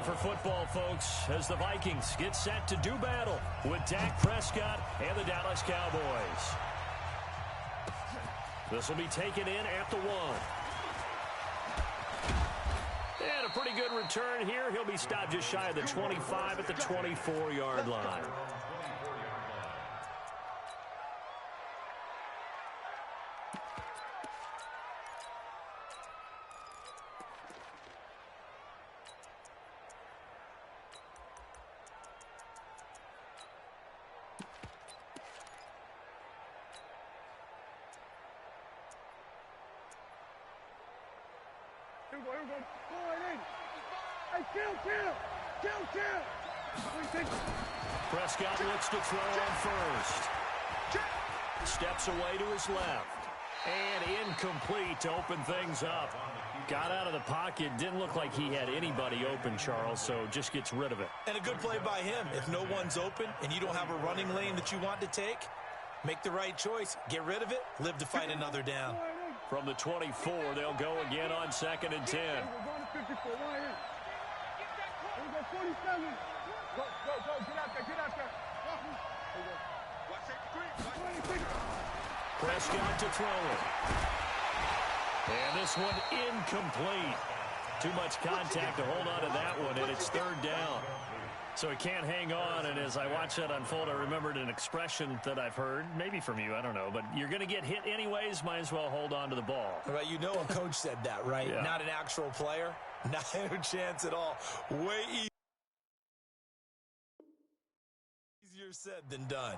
for football, folks, as the Vikings get set to do battle with Dak Prescott and the Dallas Cowboys. This will be taken in at the 1. And a pretty good return here. He'll be stopped just shy of the 25 at the 24-yard line. Prescott looks to throw on first. Steps away to his left. And incomplete to open things up. Got out of the pocket. Didn't look like he had anybody open, Charles, so just gets rid of it. And a good play by him. If no one's open and you don't have a running lane that you want to take, make the right choice. Get rid of it. Live to fight another down. From the 24, they'll go again on 2nd and 10. Prescott to throw it. And this one incomplete. Too much contact to hold on to that one, and it's 3rd down. So he can't hang on, and as I watch that unfold, I remembered an expression that I've heard, maybe from you, I don't know, but you're going to get hit anyways, might as well hold on to the ball. Right, you know a coach said that, right? Yeah. Not an actual player. Not a chance at all. Way easier said than done.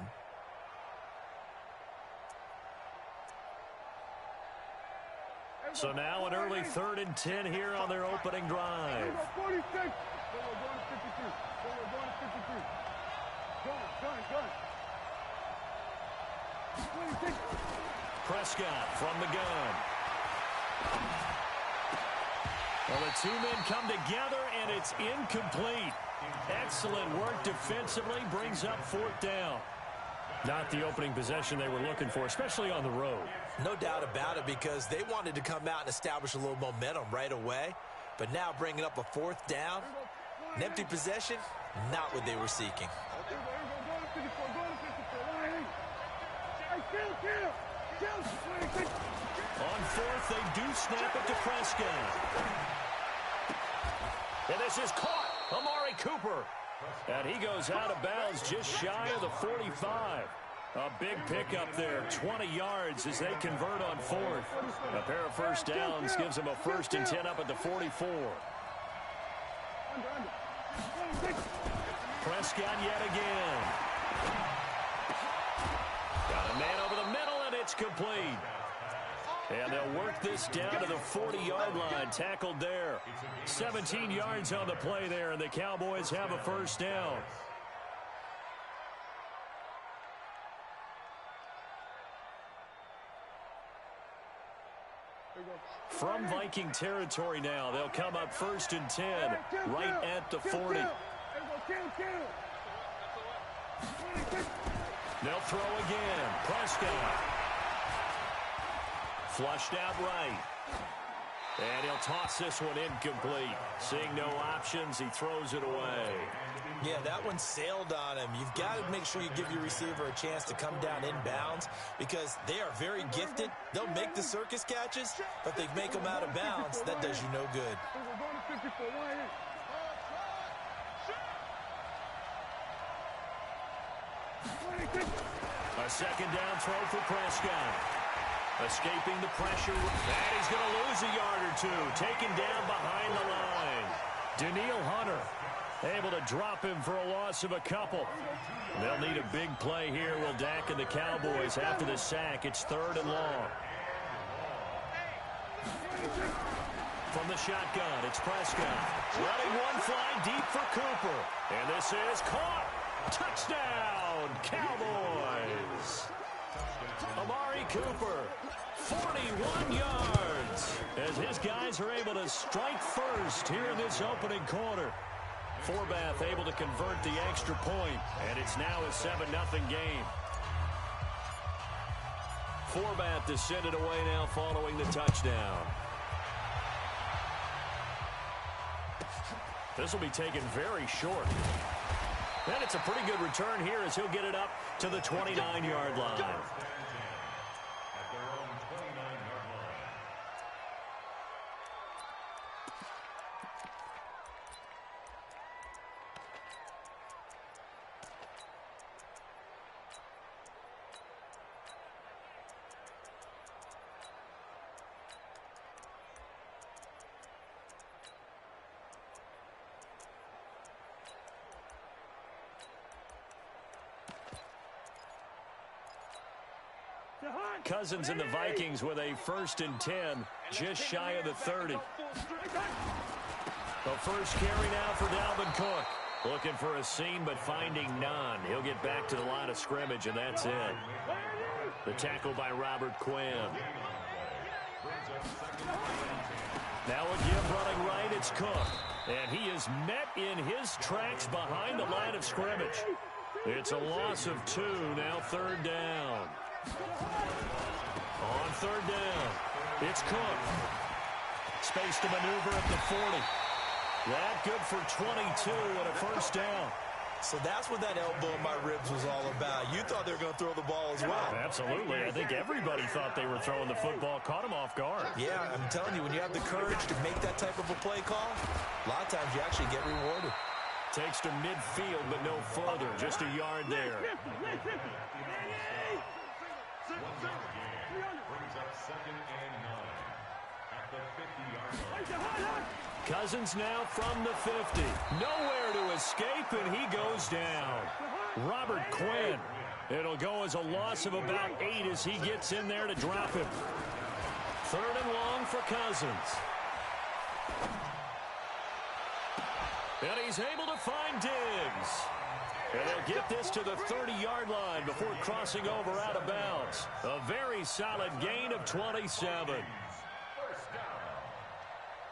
So now an early 3rd and 10 here on their opening drive. Prescott from the gun. Well, the two men come together, and it's incomplete. Excellent work defensively, brings up 4th down. Not the opening possession they were looking for, especially on the road. No doubt about it, because they wanted to come out and establish a little momentum right away. But now bringing up a 4th down, an empty possession, not what they were seeking. On 4th, they do snap it to Prescott. And this is caught. Amari Cooper. And he goes out of bounds just shy of the 45. A big pickup there, 20 yards as they convert on 4th. A pair of first downs gives them a 1st and 10 up at the 44. Prescott yet again. Got a man over the middle, and it's complete. And they'll work this down to the 40-yard line, tackled there. 17 yards on the play there, and the Cowboys have a 1st down. From Viking territory now, they'll come up 1st and 10, right at the 40. They'll throw again. Prescott. Flushed out right. And he'll toss this one incomplete. Seeing no options, he throws it away. Yeah, that one sailed on him. You've got to make sure you give your receiver a chance to come down inbounds because they are very gifted. They'll make the circus catches, but they make them out of bounds. That does you no good. A 2nd down throw for Prescott. Escaping the pressure. And he's going to lose a yard or two. Taken down behind the line. Daniil Hunter able to drop him for a loss of a couple. They'll need a big play here, will Dak and the Cowboys after the sack. It's 3rd and long. From the shotgun, it's Prescott. Running one fly deep for Cooper. And this is caught. Touchdown, Cowboys. Amari Cooper, 41 yards, as his guys are able to strike first here in this opening quarter. Forbath able to convert the extra point, and it's now a 7-0 game. Forbath to send it away now following the touchdown. This will be taken very short. And it's a pretty good return here as he'll get it up to the 29-yard line. Cousins and the Vikings with a 1st and 10, just shy of the 30. The first carry now for Dalvin Cook. Looking for a seam, but finding none. He'll get back to the line of scrimmage, and that's it. The tackle by Robert Quinn. Now a give running right, it's Cook. And he is met in his tracks behind the line of scrimmage. It's a loss of 2, now 3rd down. On 3rd down, it's Cook. Space to maneuver at the 40. That good for 22 and a 1st down. So that's what that elbow in my ribs was all about. You thought they were going to throw the ball as well. Absolutely. I think everybody thought they were throwing the football. Caught him off guard. Yeah, I'm telling you, when you have the courage to make that type of a play call, a lot of times you actually get rewarded. Takes to midfield, but no further. Just a yard there. Cousins now from the 50. Nowhere to escape, and he goes down. Robert Quinn. It'll go as a loss of about 8 as he gets in there to drop him. 3rd and long for Cousins. And he's able to find Diggs. And they'll get this to the 30-yard line before crossing over out of bounds. A very solid gain of 27. 1st down.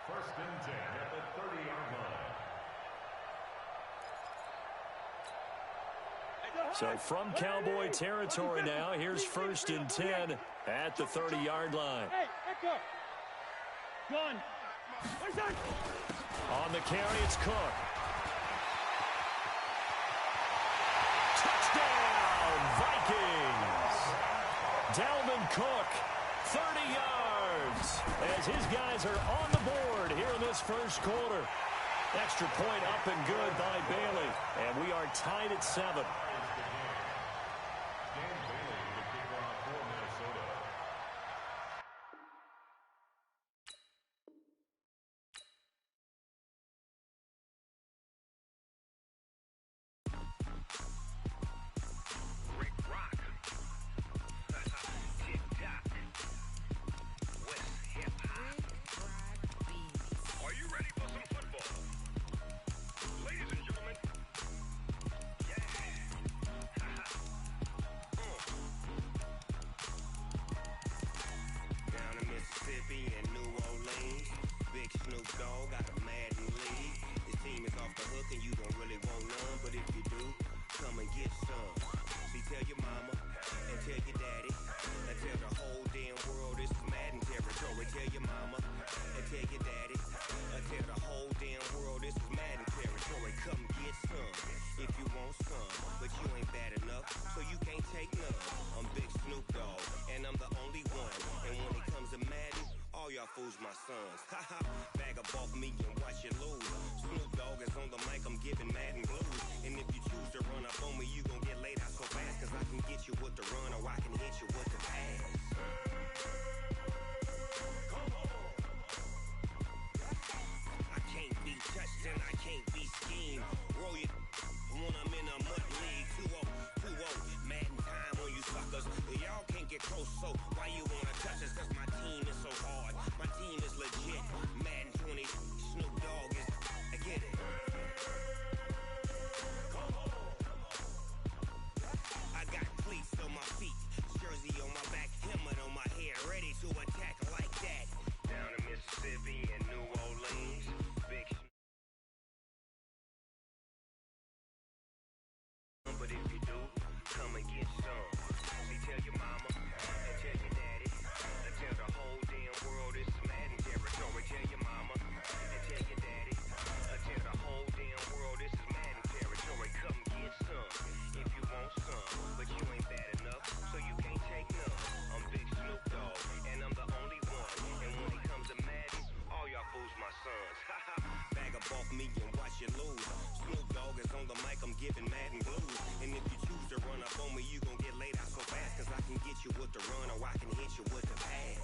1st and 10 at the 30-yard line. So from Cowboy territory now, here's 1st and 10 at the 30-yard line. On the carry, it's Cook. Touchdown, Vikings! Dalvin Cook, 30 yards, as his guys are on the board here in this 1st quarter. Extra point up and good by Bailey, and we are tied at 7. Fools my sons. Haha, bag up off me and watch you lose. Snoop Dogg is on the mic, I'm giving Madden blues. And if you choose to run up on me, you gon' get laid out so fast. Cause I can get you with the run or I can hit you with the pass. I can't be touched and I can't be schemed. Roll you when I'm in a mud league. 2-0, 2-0, Madden time on you suckers. Y'all can't get close, so why you wanna touch us? Cause my team is so hard. My team is legit. Madden 20, Snoop Dogg is. I get it. I got cleats on my feet, jersey on my back, him off me and watch you lose. Snoop Dogg is on the mic, I'm giving Madden blues. And if you choose to run up on me, you gon' get laid out so fast. Cause I can get you with the run or I can hit you with the pass.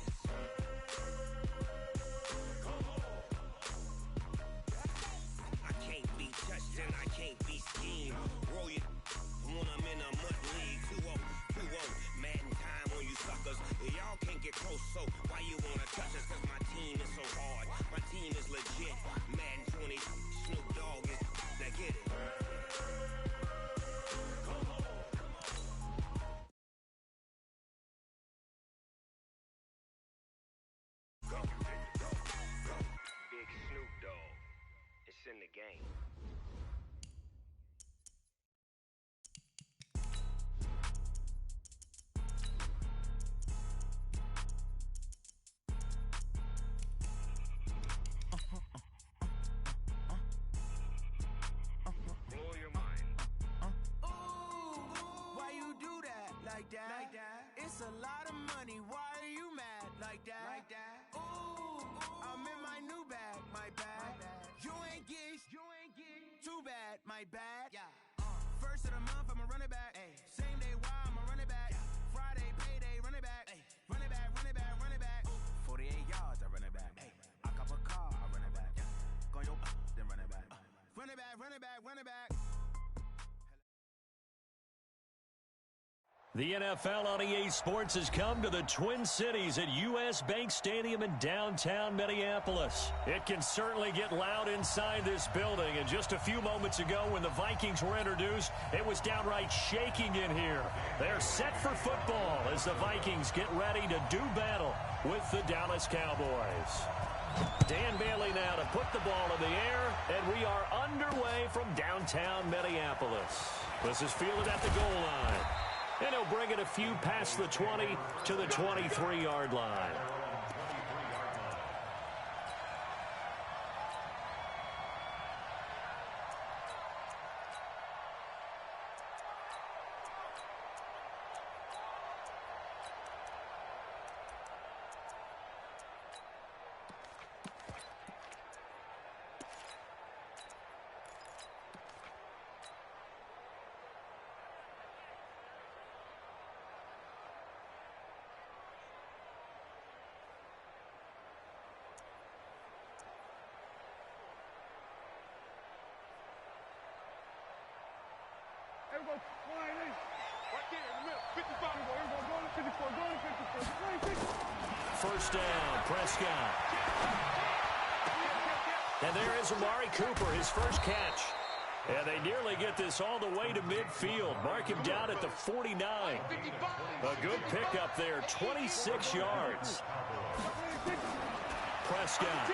I can't be touched and I can't be schemed. Roll you when I'm in a mud league. 2-0, 2-0, Madden time on you suckers. Y'all can't get close, so why you wanna touch us? Cause my team is so hard, my team is legit. Madden 20, Snoop Dogg is, now get it. Go, go, go. Big Snoop Dogg, it's in the game. It's a lot of money, why are you mad like that? Ooh, I'm in my new bag, my bad. You ain't get too bad, my bad. First of the month, I'ma run it back. Same day, why I'ma run it back. Friday, payday, run it back. Run it back, run it back, run it back. 48 yards, I run it back. I cop a car, I run it back. Go yo, then run it back. Run it back, run it back, run it back. The NFL on EA Sports has come to the Twin Cities at U.S. Bank Stadium in downtown Minneapolis. It can certainly get loud inside this building, and just a few moments ago when the Vikings were introduced, it was downright shaking in here. They're set for football as the Vikings get ready to do battle with the Dallas Cowboys. Dan Bailey now to put the ball in the air, and we are underway from downtown Minneapolis. This is fielded at the goal line. And he'll bring it a few past the 20 to the 23-yard line. Everybody, line in. Right there in the middle. 55. Everybody going to 54. Going to 54. First down, Prescott. And there is Amari Cooper, his first catch. And they nearly get this all the way to midfield. Mark him down at the 49. A good pickup there, 26 yards. Prescott.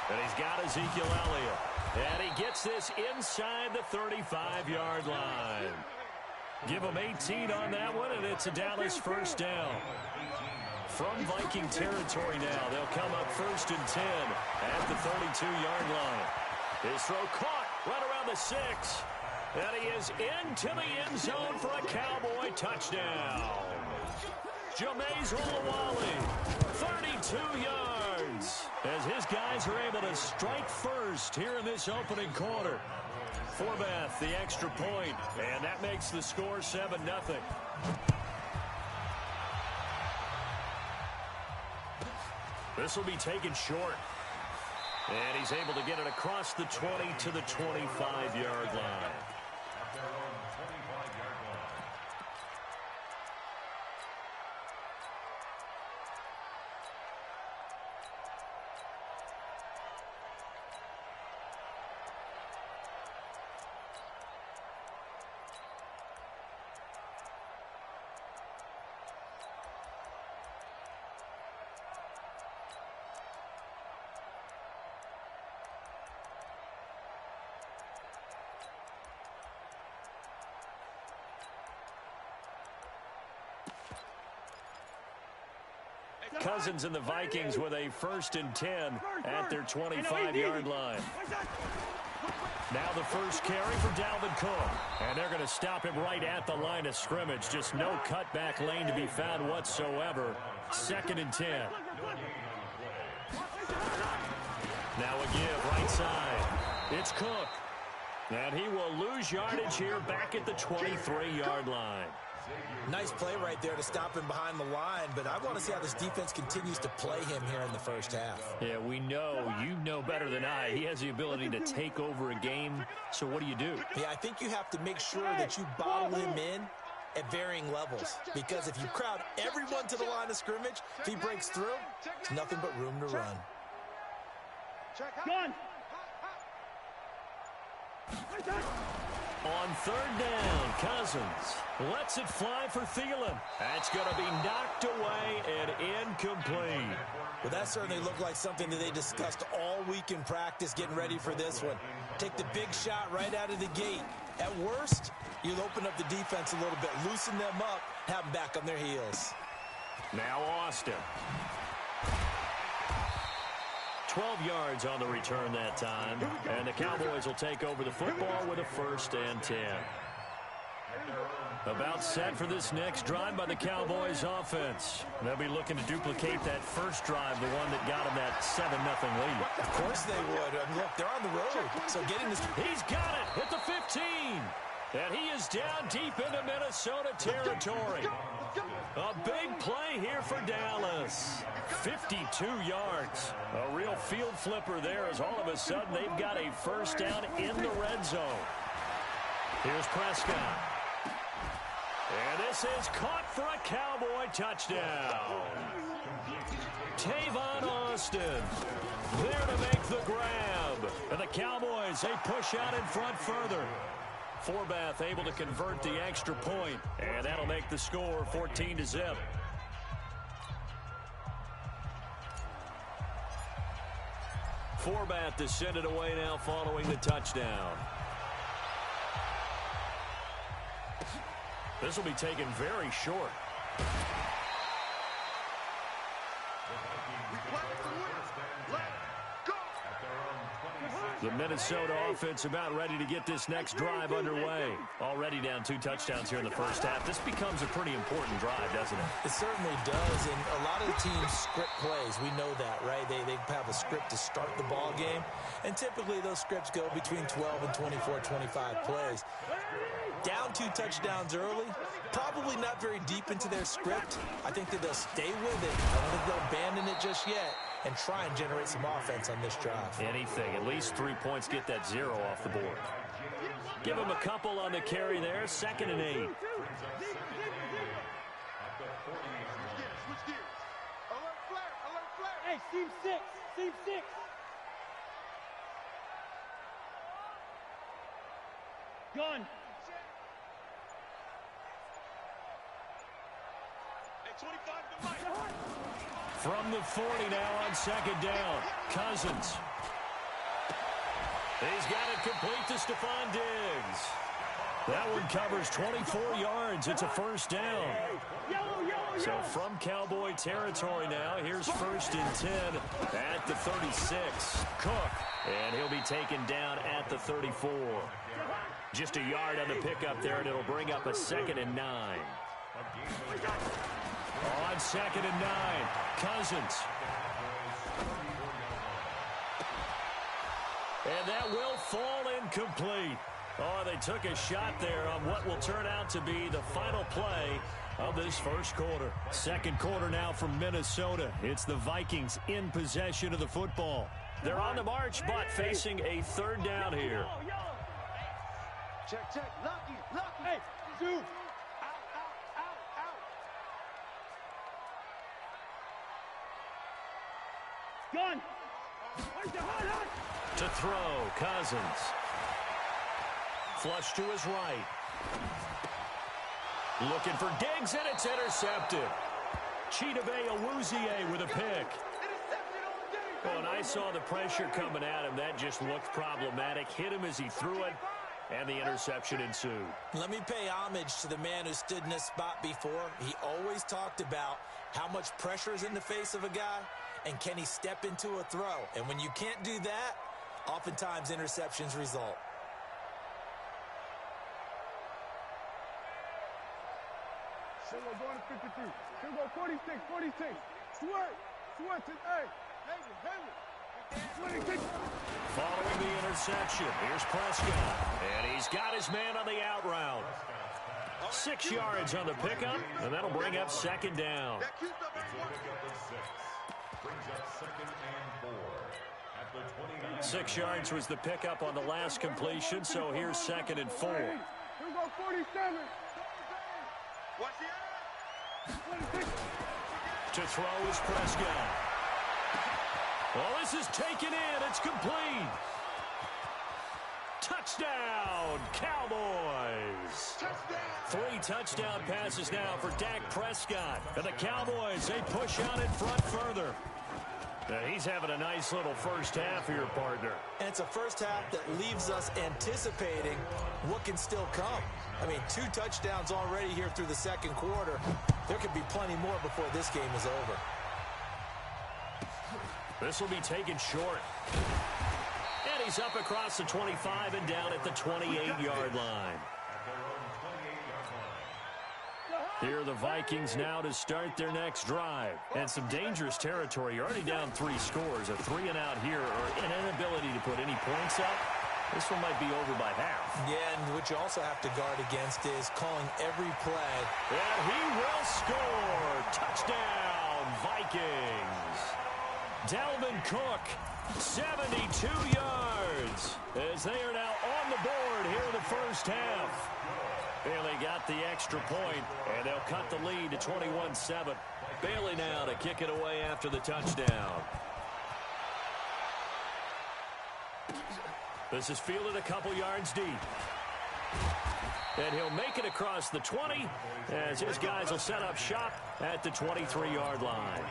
And he's got Ezekiel Elliott. And he gets this inside the 35-yard line. Give him 18 on that one, and it's a Dallas first down. From Viking territory now, they'll come up 1st and 10 at the 32-yard line. His throw caught right around the 6. And he is into the end zone for a Cowboy touchdown. Jameis Olawale, 32 yards, as his guys are able to strike first here in this opening quarter. Forbath, the extra point, and that makes the score 7-0. This will be taken short. And he's able to get it across the 20 to the 25-yard line. Cousins and the Vikings with a 1st and 10 at their 25-yard line. Now the first carry for Dalvin Cook. And they're going to stop him right at the line of scrimmage. Just no cutback lane to be found whatsoever. 2nd and 10. Now a give right side. It's Cook. And he will lose yardage here back at the 23-yard line. Nice play right there to stop him behind the line, but I want to see how this defense continues to play him here in the first half. Yeah, we know. You know better than I. He has the ability to take over a game. So what do? Yeah, I think you have to make sure that you bottle him in at varying levels, because if you crowd everyone to the line of scrimmage, if he breaks through, it's nothing but room to run. Gun. On third down, Cousins lets it fly for Thielen. That's going to be knocked away and incomplete. Well, that certainly looked like something that they discussed all week in practice, getting ready for this one. Take the big shot right out of the gate. At worst, you'll open up the defense a little bit, loosen them up, have them back on their heels. Now Austin. 12 yards on the return that time. And the Cowboys will take over the football with a 1st and 10. About set for this next drive by the Cowboys offense. They'll be looking to duplicate that first drive, the one that got them that 7-0 lead. Of course they would. Look, they're on the road. So getting this... He's got it at the 15. And he is down deep into Minnesota territory. A big play here for Dallas. 52 yards. A real field flipper there as all of a sudden they've got a first down in the red zone. Here's Prescott. And this is caught for a Cowboy touchdown. Tavon Austin there to make the grab. And the Cowboys, they push out in front further. Forbath able to convert the extra point, and that'll make the score 14-0. Forbath to send it away now following the touchdown. This will be taken very short. The Minnesota offense about ready to get this next drive underway. Already down 2 touchdowns here in the first half. This becomes a pretty important drive, doesn't it? It certainly does, and a lot of the teams script plays. We know that, right? They have a script to start the ball game, and typically those scripts go between 12 and 24, 25 plays. Down 2 touchdowns early, probably not very deep into their script. I think that they'll stay with it. I don't think they'll abandon it just yet and try and generate some offense on this drive. Anything. At least 3 points, get that 0 off the board. Give them a couple on the carry there. 2nd and 8. Switch gears. Alert flare. Alert flare. Hey, team 6. Team 6. Gun. Hey, 25 to Mike. From the 40 now on 2nd down. Cousins. He's got it complete to Stephon Diggs. That one covers 24 yards. It's a 1st down. So from Cowboy territory now, here's 1st and 10 at the 36. Cook, and he'll be taken down at the 34. Just a yard on the pickup there, and it'll bring up a 2nd and 9. On 2nd and 9, Cousins. And that will fall incomplete. Oh, they took a shot there on what will turn out to be the final play of this first quarter. 2nd quarter now from Minnesota. It's the Vikings in possession of the football. They're on the march, but facing a 3rd down here. Check. Lucky. Hey, Zoo. Gun! To throw, Cousins. Flush to his right. Looking for Diggs, and it's intercepted. Chidobe Awuzie with a pick. Well, and I saw the pressure coming at him. That just looked problematic. Hit him as he threw it, and the interception ensued. Let me pay homage to the man who stood in this spot before. He always talked about how much pressure is in the face of a guy, and can he step into a throw? And when you can't do that, oftentimes interceptions result. Here we go, going to 53. Here we go, 46. Sweat. Hey. Hayward. Following the interception, here's Prescott. And he's got his man on the out route. 6 yards on the pickup, and that'll bring up second down. Brings up second and 4 at the 29. 6 yards was the pickup on the last completion, so here's second and 4. Here we go, 47. To throw is Prescott. Well, this is taken in. It's complete. Touchdown, Cowboys. 3 touchdown passes now for Dak Prescott. And the Cowboys, they push out in front further. Now, he's having a nice little first half here, partner. And it's a first half that leaves us anticipating what can still come. I mean, 2 touchdowns already here through the second quarter. There could be plenty more before this game is over. This will be taken short. And he's up across the 25 and down at the 28-yard line. Here are the Vikings now to start their next drive. And some dangerous territory. You're already down 3 scores. A 3-and-out here or an inability to put any points up. This one might be over by half. Yeah, and what you also have to guard against is calling every play. And he will score. Touchdown, Vikings. Dalvin Cook, 72 yards, as they are now on the board here in the first half. Bailey got the extra point, and they'll cut the lead to 21-7. Bailey now to kick it away after the touchdown. This is fielded a couple yards deep. And he'll make it across the 20 as his guys will set up shop at the 23-yard line.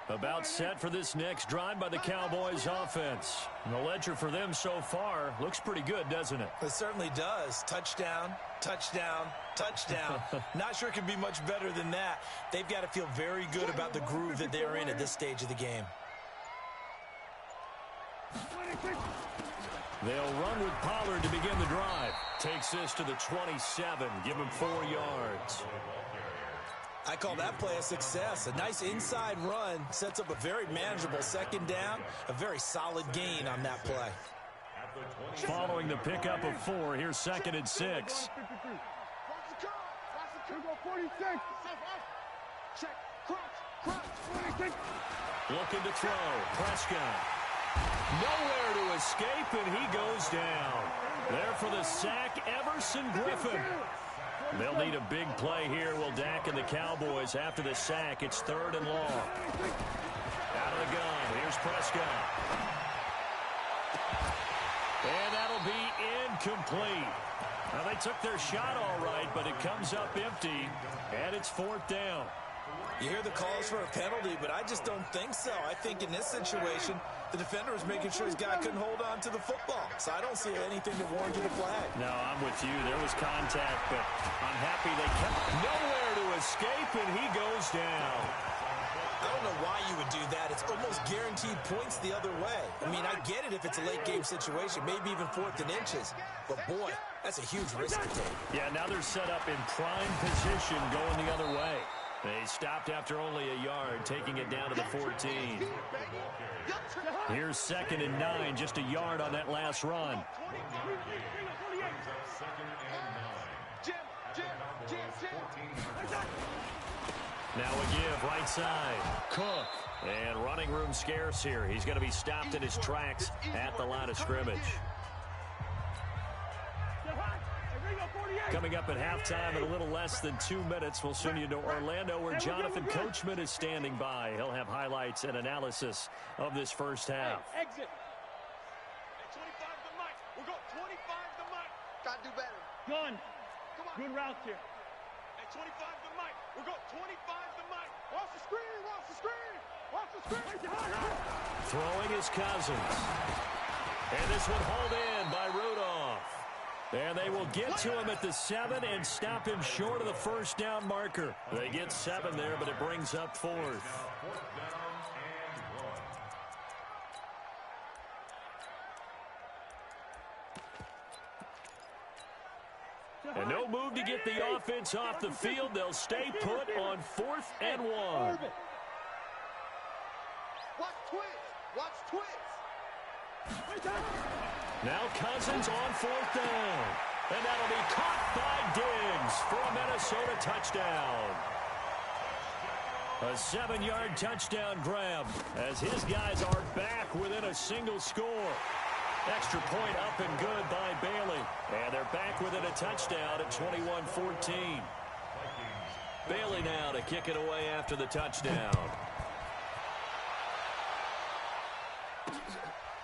About set for this next drive by the Cowboys offense. And the ledger for them so far looks pretty good, doesn't it? It certainly does. Touchdown, touchdown, touchdown. Not sure it can be much better than that. They've got to feel very good about the groove that they're in at this stage of the game. They'll run with Pollard to begin the drive. Takes this to the 27. Give him 4 yards. I call that play a success. A nice inside run sets up a very manageable second down. A very solid gain on that play. Following the pickup of 4, here's second and 6. Looking to throw. Prescott. Nowhere to escape, and he goes down. There for the sack, Everson Griffin. They'll need a big play here, will Dak and the Cowboys. After the sack, it's 3rd and long. Out of the gun, here's Prescott. And that'll be incomplete. Now, they took their shot all right, but it comes up empty, and it's 4th down. You hear the calls for a penalty, but I just don't think so. I think in this situation, the defender was making sure his guy couldn't hold on to the football. So I don't see anything that warranted a flag. No, I'm with you. There was contact, but I'm happy they kept nowhere to escape, and he goes down. I don't know why you would do that. It's almost guaranteed points the other way. I mean, I get it if it's a late game situation, maybe even 4th and inches. But, boy, that's a huge risk to take. Yeah, now they're set up in prime position going the other way. They stopped after only a yard, taking it down to the 14. Here's 2nd and 9, just a yard on that last run. Now a give, right side. Cook. And running room scarce here. He's going to be stopped in his tracks at the line of scrimmage. Coming up at halftime in a little less than 2 minutes, we'll send you to Orlando where Jonathan Coachman is standing by. He'll have highlights and analysis of this first half. Hey, exit. At 25 the mic. We'll go 25 the mic. Gotta do better. Gun. Come on. Good route here. At 25 the mic. We'll go 25 the mic. Watch the screen. Watch the screen. Watch the screen. Throwing his Cousins. And this one hauled in by Rudolph. And they will get to him at the 7 and stop him short of the first down marker. They get 7 there, but it brings up 4th. And no move to get the offense off the field. They'll stay put on 4th and 1. Watch twist. Watch twist. Now Cousins on 4th down. And that'll be caught by Diggs for a Minnesota touchdown. A 7-yard touchdown grab as his guys are back within a single score. Extra point up and good by Bailey. And they're back within a touchdown at 21-14. Bailey now to kick it away after the touchdown.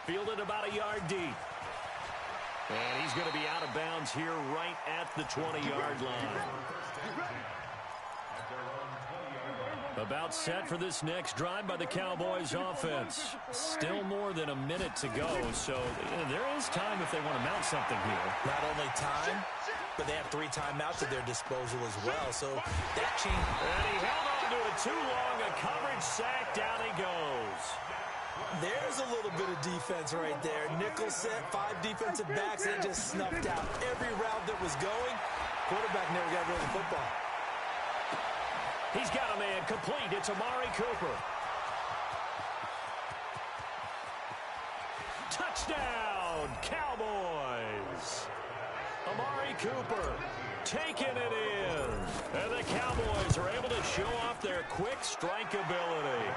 Fielded about a yard deep. And he's going to be out of bounds here right at the 20-yard line. About set for this next drive by the Cowboys offense. Still more than a minute to go, so there is time if they want to mount something here. Not only time, but they have 3 timeouts at their disposal as well, so that change. And he held on to it too long. A coverage sack. Down he goes. There's a little bit of defense right there. Nickel set, 5 defensive backs. They just snuffed out every route that was going. Quarterback never got rid of the football. He's got a man complete. It's Amari Cooper. Touchdown, Cowboys. Amari Cooper taking it in. And the Cowboys are able to show off their quick strike ability.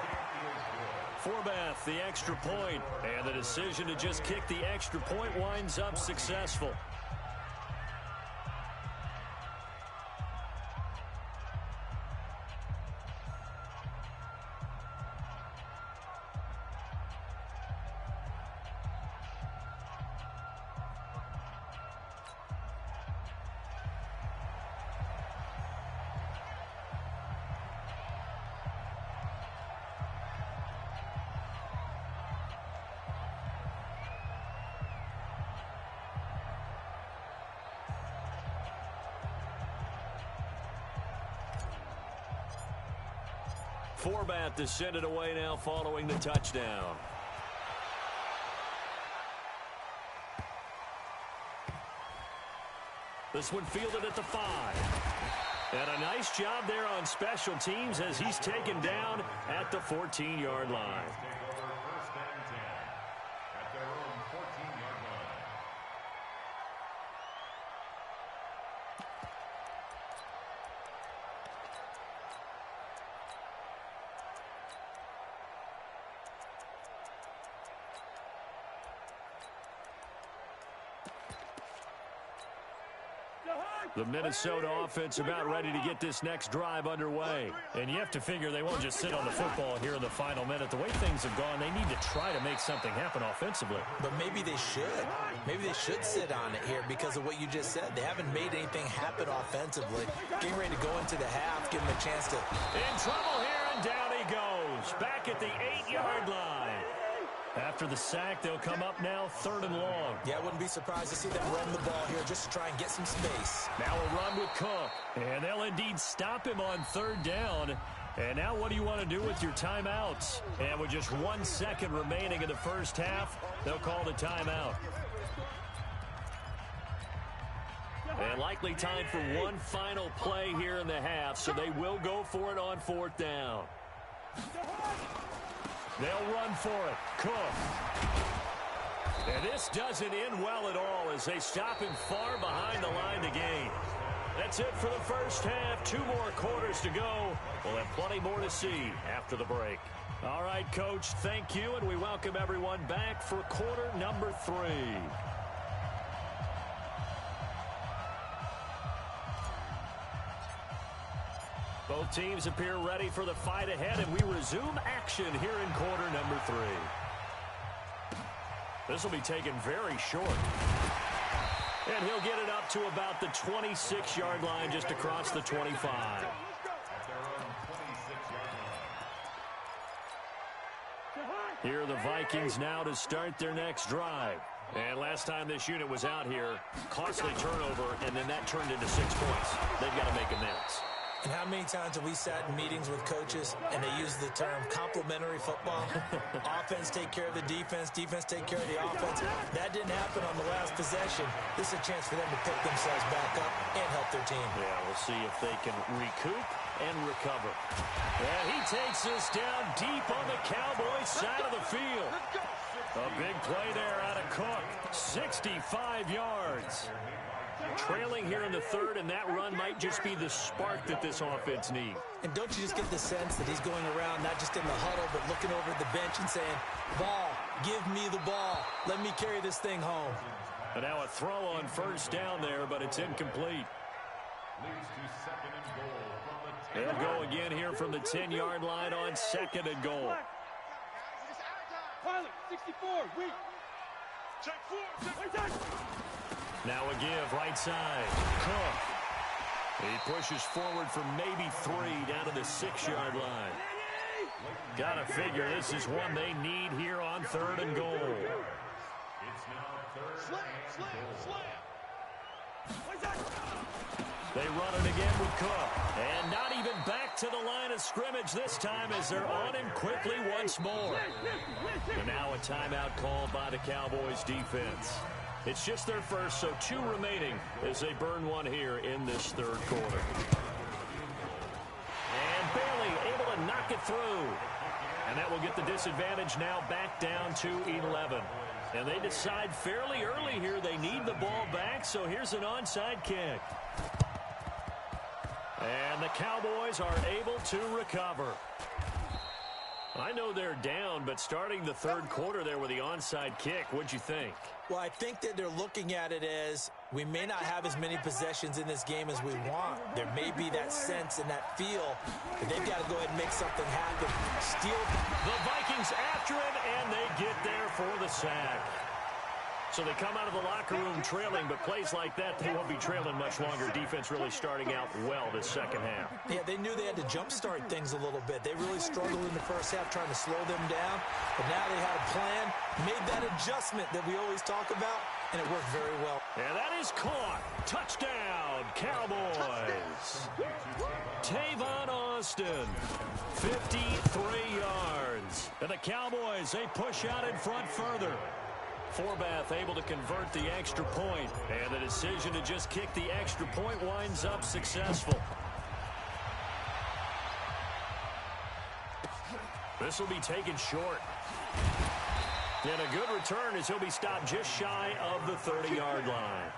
Forbath, the extra point, and the decision to just kick the extra point winds up successful. Forbath to send it away now following the touchdown. This one fielded at the 5. And a nice job there on special teams as he's taken down at the 14-yard line. The Minnesota offense about ready to get this next drive underway. And you have to figure they won't just sit on the football here in the final minute. The way things have gone, they need to try to make something happen offensively. But maybe they should. Maybe they should sit on it here because of what you just said. They haven't made anything happen offensively. Getting ready to go into the half, give them a chance to. In trouble here, and down he goes. Back at the 8-yard line. After the sack, they'll come up now 3rd and long. Yeah, I wouldn't be surprised to see them run the ball here just to try and get some space. Now a run with Cook. And they'll indeed stop him on 3rd down. And now what do you want to do with your timeouts? And with just 1 second remaining in the first half, they'll call the timeout. And likely time for one final play here in the half, so they will go for it on 4th down. They'll run for it. Cook. And this doesn't end well at all as they stop him far behind the line to gain. That's it for the first half. 2 more quarters to go. We'll have plenty more to see after the break. All right, Coach, thank you, and we welcome everyone back for quarter number 3. Both teams appear ready for the fight ahead, and we resume action here in quarter number 3. This will be taken very short. And he'll get it up to about the 26-yard line, just across the 25. Here are the Vikings now to start their next drive. And last time this unit was out here, costly turnover, and then that turned into 6 points. They've got to make amends. And how many times have we sat in meetings with coaches and they use the term complementary football? Offense take care of the defense, defense take care of the offense. That didn't happen on the last possession. This is a chance for them to pick themselves back up and help their team. Yeah, we'll see if they can recoup and recover. And he takes this down deep on the Cowboys side of the field. A big play there out of Cook. 65 yards. Trailing here in the third, and that run might just be the spark that this offense needs. And don't you just get the sense that he's going around, not just in the huddle, but looking over at the bench and saying, ball, give me the ball. Let me carry this thing home. And now a throw on first down there, but it's incomplete. They'll go again here from the 10-yard line on second and goal. Pilot, 64, weak. Check 4. Now a give, right side. Cook. He pushes forward for maybe 3 down to the 6-yard line. Gotta figure this is one they need here on third and goal. Slam. They run it again with Cook. And not even back to the line of scrimmage this time as they're on him quickly once more. And now a timeout called by the Cowboys defense. It's just their first, so 2 remaining as they burn one here in this third quarter. And Bailey able to knock it through. And that will get the disadvantage now back down to 11. And they decide fairly early here they need the ball back, so here's an onside kick. And the Cowboys are able to recover. I know they're down, but starting the third quarter there with the onside kick, what'd you think? Well, I think that they're looking at it as we may not have as many possessions in this game as we want. There may be that sense and that feel that they've got to go ahead and make something happen. Steal. The Vikings after him, and they get there for the sack. So they come out of the locker room trailing, but plays like that, they won't be trailing much longer. Defense really starting out well this second half. Yeah, they knew they had to jumpstart things a little bit. They really struggled in the first half trying to slow them down, but now they had a plan, made that adjustment that we always talk about, and it worked very well. And that is caught. Touchdown, Cowboys. Tavon Austin, 53 yards. And the Cowboys, they push out in front further. Forbath able to convert the extra point, and the decision to just kick the extra point winds up successful. This will be taken short. And a good return as he'll be stopped just shy of the 30-yard line.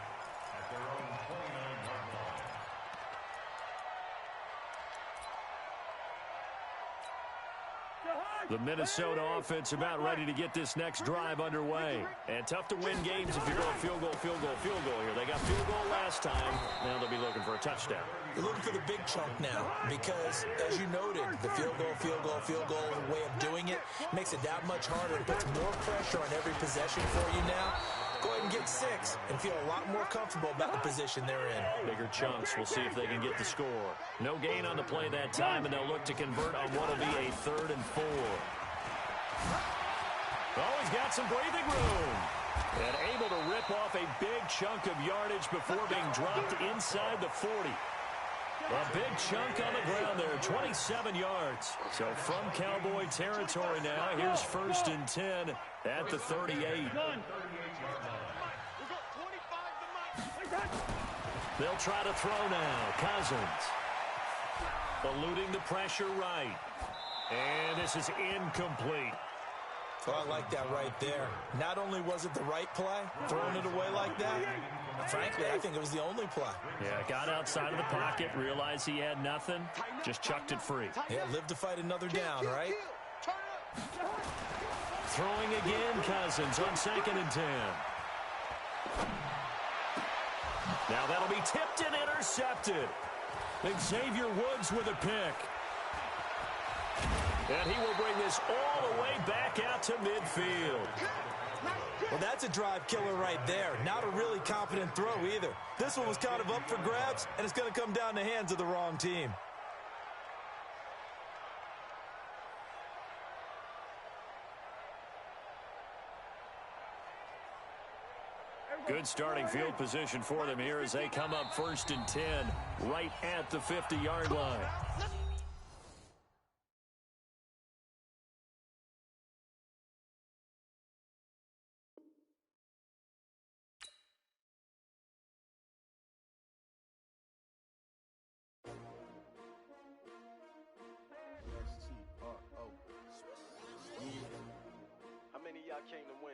The Minnesota offense about ready to get this next drive underway. And tough to win games if you're going field goal here. They got field goal last time. Now they'll be looking for a touchdown. They're looking for the big chunk now because, as you noted, the field goal way of doing it makes it that much harder. It puts more pressure on every possession for you now. Go ahead and get 6 and feel a lot more comfortable about the position they're in. Bigger chunks. We'll see if they can get the score. No gain on the play that time, and they'll look to convert on what will be a 3rd and 4. Oh, he's got some breathing room. And able to rip off a big chunk of yardage before being dropped inside the 40. A big chunk on the ground there, 27 yards. So from Cowboy territory now, here's 1st and 10 at the 38. They'll try to throw now. Cousins eluding the pressure right. And this is incomplete. Oh, I like that right there. Not only was it the right play, throwing it away like that, frankly, I think it was the only play. Yeah, got outside of the pocket, realized he had nothing, just chucked it free. Yeah, live to fight another down, right? Throwing again, Cousins on 2nd and 10. Now that'll be tipped and intercepted. Xavier Woods with a pick. And he will bring this all the way back out to midfield. Well, that's a drive killer right there. Not a really confident throw either. This one was kind of up for grabs, and it's going to come down the hands of the wrong team. Good starting field position for them here as they come up 1st and 10 right at the 50-yard line. How many of y'all came to win?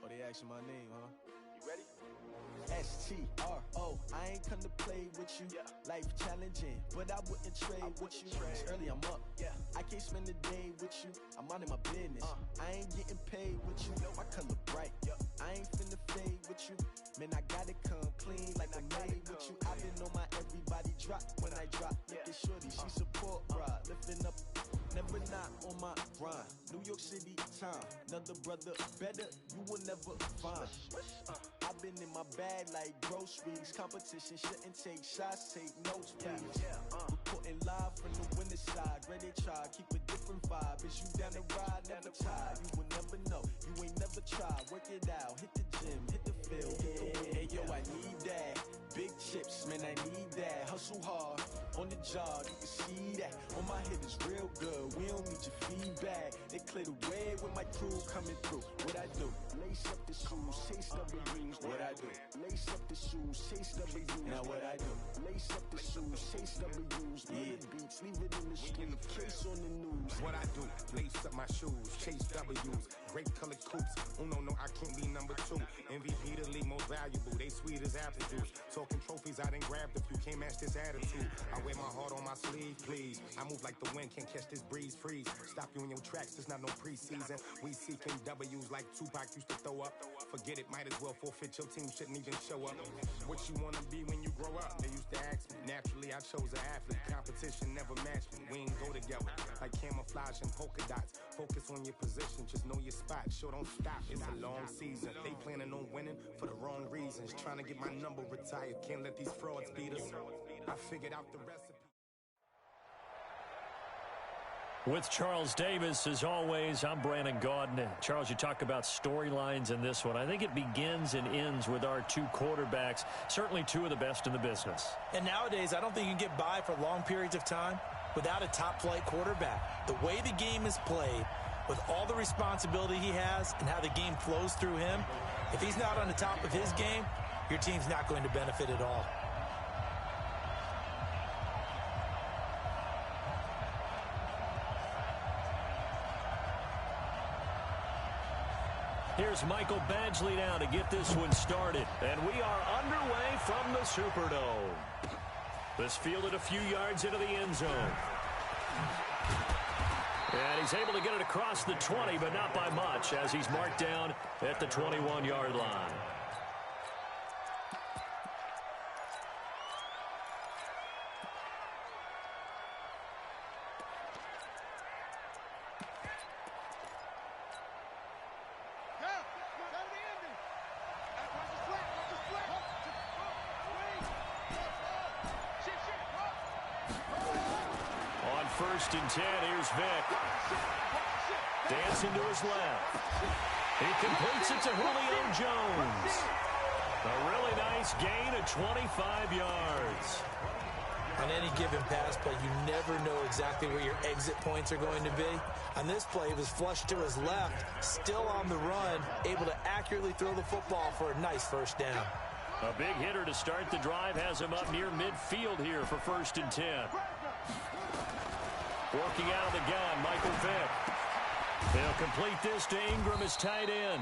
Oh, they asking my name, huh? You ready? S-T-R-O, I ain't come to play with you. Yeah. Life challenging, but I wouldn't trade with you. It's early, I'm up. Yeah. I can't spend the day with you. I'm minding my business. I ain't getting paid with you. My color bright. I ain't finna fade with you. Man, I gotta come clean like I made with you. I've been on my everybody drop when I drop. Look at shorty, she support ride. Lifting up, never not on my grind. New York City time, another brother better, you will never find. I've been in my bag like groceries. Competition shouldn't take shots, take notes, please. Reporting live from the winter side. Ready to try, keep a different vibe. Is you down the ride, never tired. You will never know, you ain't never tried. Work it out, hit the gym, hit the field. Hey yo, I need that. Big chips, man, I need that. Hustle hard, on the job, you can see that. On my head is real good, we don't need your feedback. They clear the way with my crew coming through. What I do? Lace up the shoes, chase W's. What I do? Lace up the shoes, chase W's. Now what I do? Lace up the shoes, chase W's. Yeah. Beats, leave it in the street, case on the news. What I do? Lace up my shoes, chase W's. Grape colored coops. Uno, no, I can't be number 2. MVP the league most valuable. They sweet as apple juice. Talking trophies, I done grabbed a few. Can't match this attitude. I wear my heart on my sleeve, please. I move like the wind, can't catch this breeze, freeze. Stop you in your tracks, there's not no preseason. We seeking W's like Tupac used to throw up. Forget it, might as well forfeit. Your team shouldn't even show up. What you wanna be when you grow up? They used to ask me. Naturally, I chose an athlete. Competition never matched me. We ain't go together like camouflage and polka dots. Focus on your position, just know your spot. Sure, don't stop. It's a long season. They planning on winning for the wrong reasons. Trying to get my number retired. Can't let these frauds beat us. I figured out the recipe. With Charles Davis, as always, I'm Brandon Gaudin. Charles, you talk about storylines in this one. I think it begins and ends with our two quarterbacks, certainly two of the best in the business. And nowadays, I don't think you can get by for long periods of time without a top-flight quarterback. The way the game is played, with all the responsibility he has and how the game flows through him, if he's not on the top of his game, your team's not going to benefit at all. Here's Michael Badgley now to get this one started. And we are underway from the Superdome. This fielded a few yards into the end zone. And he's able to get it across the 20, but not by much, as he's marked down at the 21-yard line. First and 10, here's Vick. Dancing to his left. He completes it to Julio Jones. A really nice gain of 25 yards. On any given pass play, you never know exactly where your exit points are going to be. On this play, it was flushed to his left, still on the run, able to accurately throw the football for a nice first down. A big hitter to start the drive has him up near midfield here for 1st and 10. Working out of the gun, Michael Vick. He'll complete this to Ingram as tight end.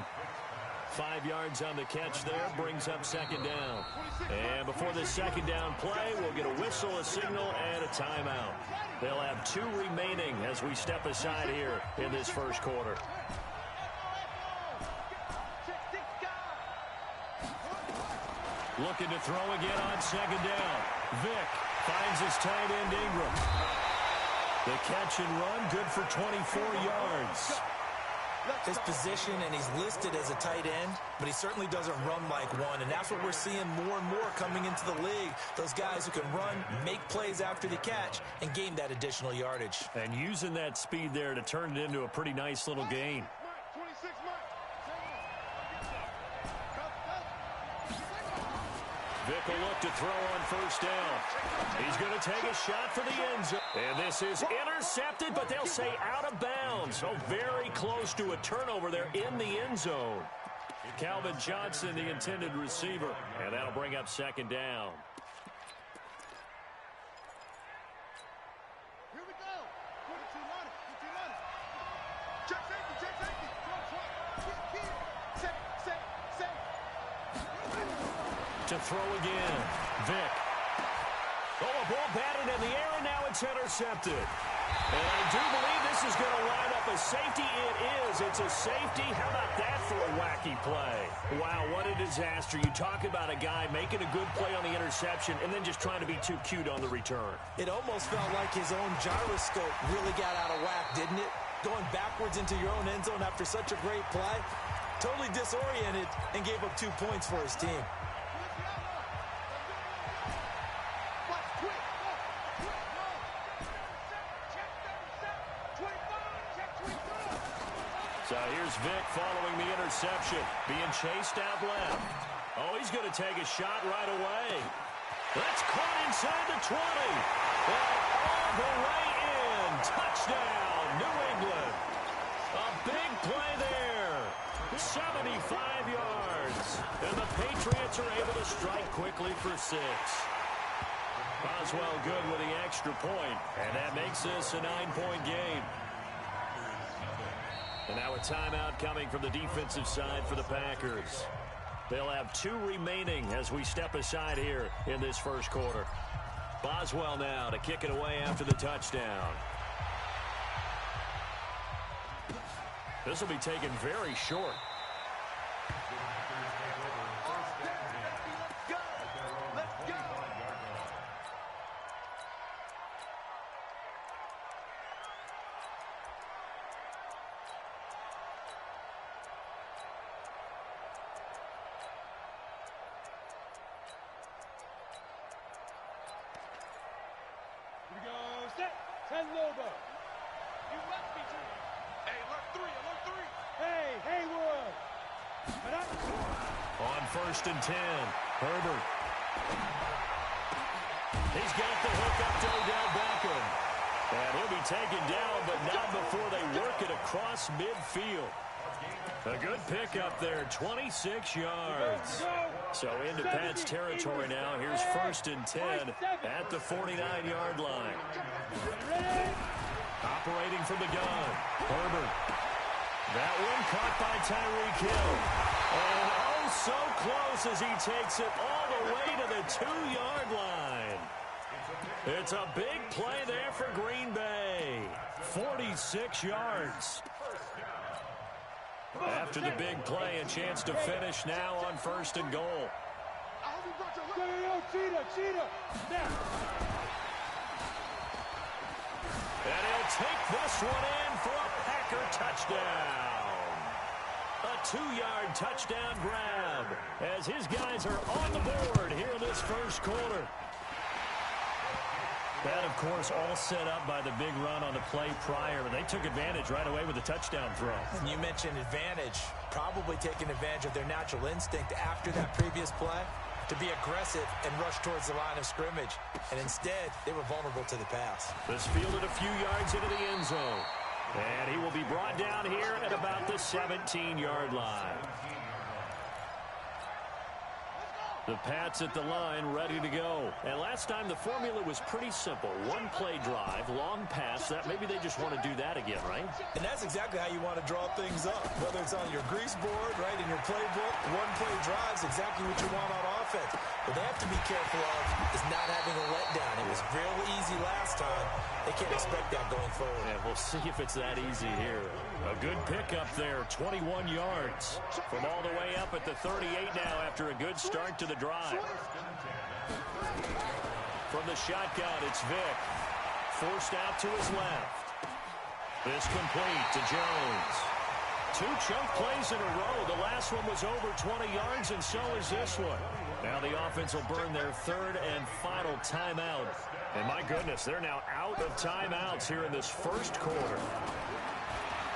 5 yards on the catch there, brings up 2nd down. And before this 2nd down play, we'll get a whistle, a signal, and a timeout. They'll have 2 remaining as we step aside here in this first quarter. Looking to throw again on 2nd down. Vick finds his tight end Ingram. The catch and run, good for 24 yards. His position, and he's listed as a tight end, but he certainly doesn't run like one, and that's what we're seeing more and more coming into the league. Those guys who can run, make plays after the catch, and gain that additional yardage. And using that speed there to turn it into a pretty nice little gain. Vic will look to throw on first down. He's going to take a shot for the end zone. And this is intercepted, but they'll say out of bounds. So very close to a turnover there in the end zone. Calvin Johnson, the intended receiver. And that'll bring up second down. Here we go. 22 money. 22 money. Check safety. Check safety. Set. To throw again. Vic. Oh, a ball batted in the air, and now it's intercepted. And I do believe this is going to line up a safety. It is. It's a safety. How about that for a wacky play? Wow, what a disaster. You talk about a guy making a good play on the interception and then just trying to be too cute on the return. It almost felt like his own gyroscope really got out of whack, didn't it? Going backwards into your own end zone after such a great play. Totally disoriented and gave up 2 points for his team. So here's Vic following the interception. Being chased out left. Oh, he's going to take a shot right away. That's caught inside the 20. And all the way in. Touchdown, New England. A big play there. 75 yards. And the Patriots are able to strike quickly for 6. Boswell good with the extra point. And that makes this a 9-point game. And now a timeout coming from the defensive side for the Packers. They'll have 2 remaining as we step aside here in this first quarter. Boswell now to kick it away after the touchdown. This will be taken very short. First and 10. Herbert. He's got the hook up to Odell Beckham. And he'll be taken down, but not before they work it across midfield. A good pickup there, 26 yards. So into Pat's territory now. Here's first and 10 at the 49-yard line. Operating from the gun. Herbert. That one caught by Tyreek Hill. And oh, so close as he takes it all the way to the 2-yard line. It's a big play there for Green Bay. 46 yards. After the big play, a chance to finish now on first and goal. And he'll take this one in for a Packer touchdown. A 2-yard touchdown grab as his guys are on the board here in this first quarter. That, of course, all set up by the big run on the play prior. They took advantage right away with the touchdown throw. And you mentioned advantage, probably taking advantage of their natural instinct after that previous play to be aggressive and rush towards the line of scrimmage. And instead, they were vulnerable to the pass. This fielded a few yards into the end zone. And he will be brought down here at about the 17-yard line. The Pats at the line, ready to go. And last time, the formula was pretty simple. One play drive, long pass. That maybe they just want to do that again, right? And that's exactly how you want to draw things up. Whether it's on your grease board, right, in your playbook, one play drive is exactly what you want on offense. What they have to be careful of is not having a letdown. It was real easy last time. They can't expect that going forward. Yeah, we'll see if it's that easy here. A good pickup there, 21 yards. From all the way up at the 38 now after a good start to the drive. From the shotgun, it's Vic. Forced out to his left. This complete to Jones. 2 chunk plays in a row. The last one was over 20 yards, and so is this one. Now the offense will burn their third and final timeout. And my goodness, they're now out of timeouts here in this first quarter.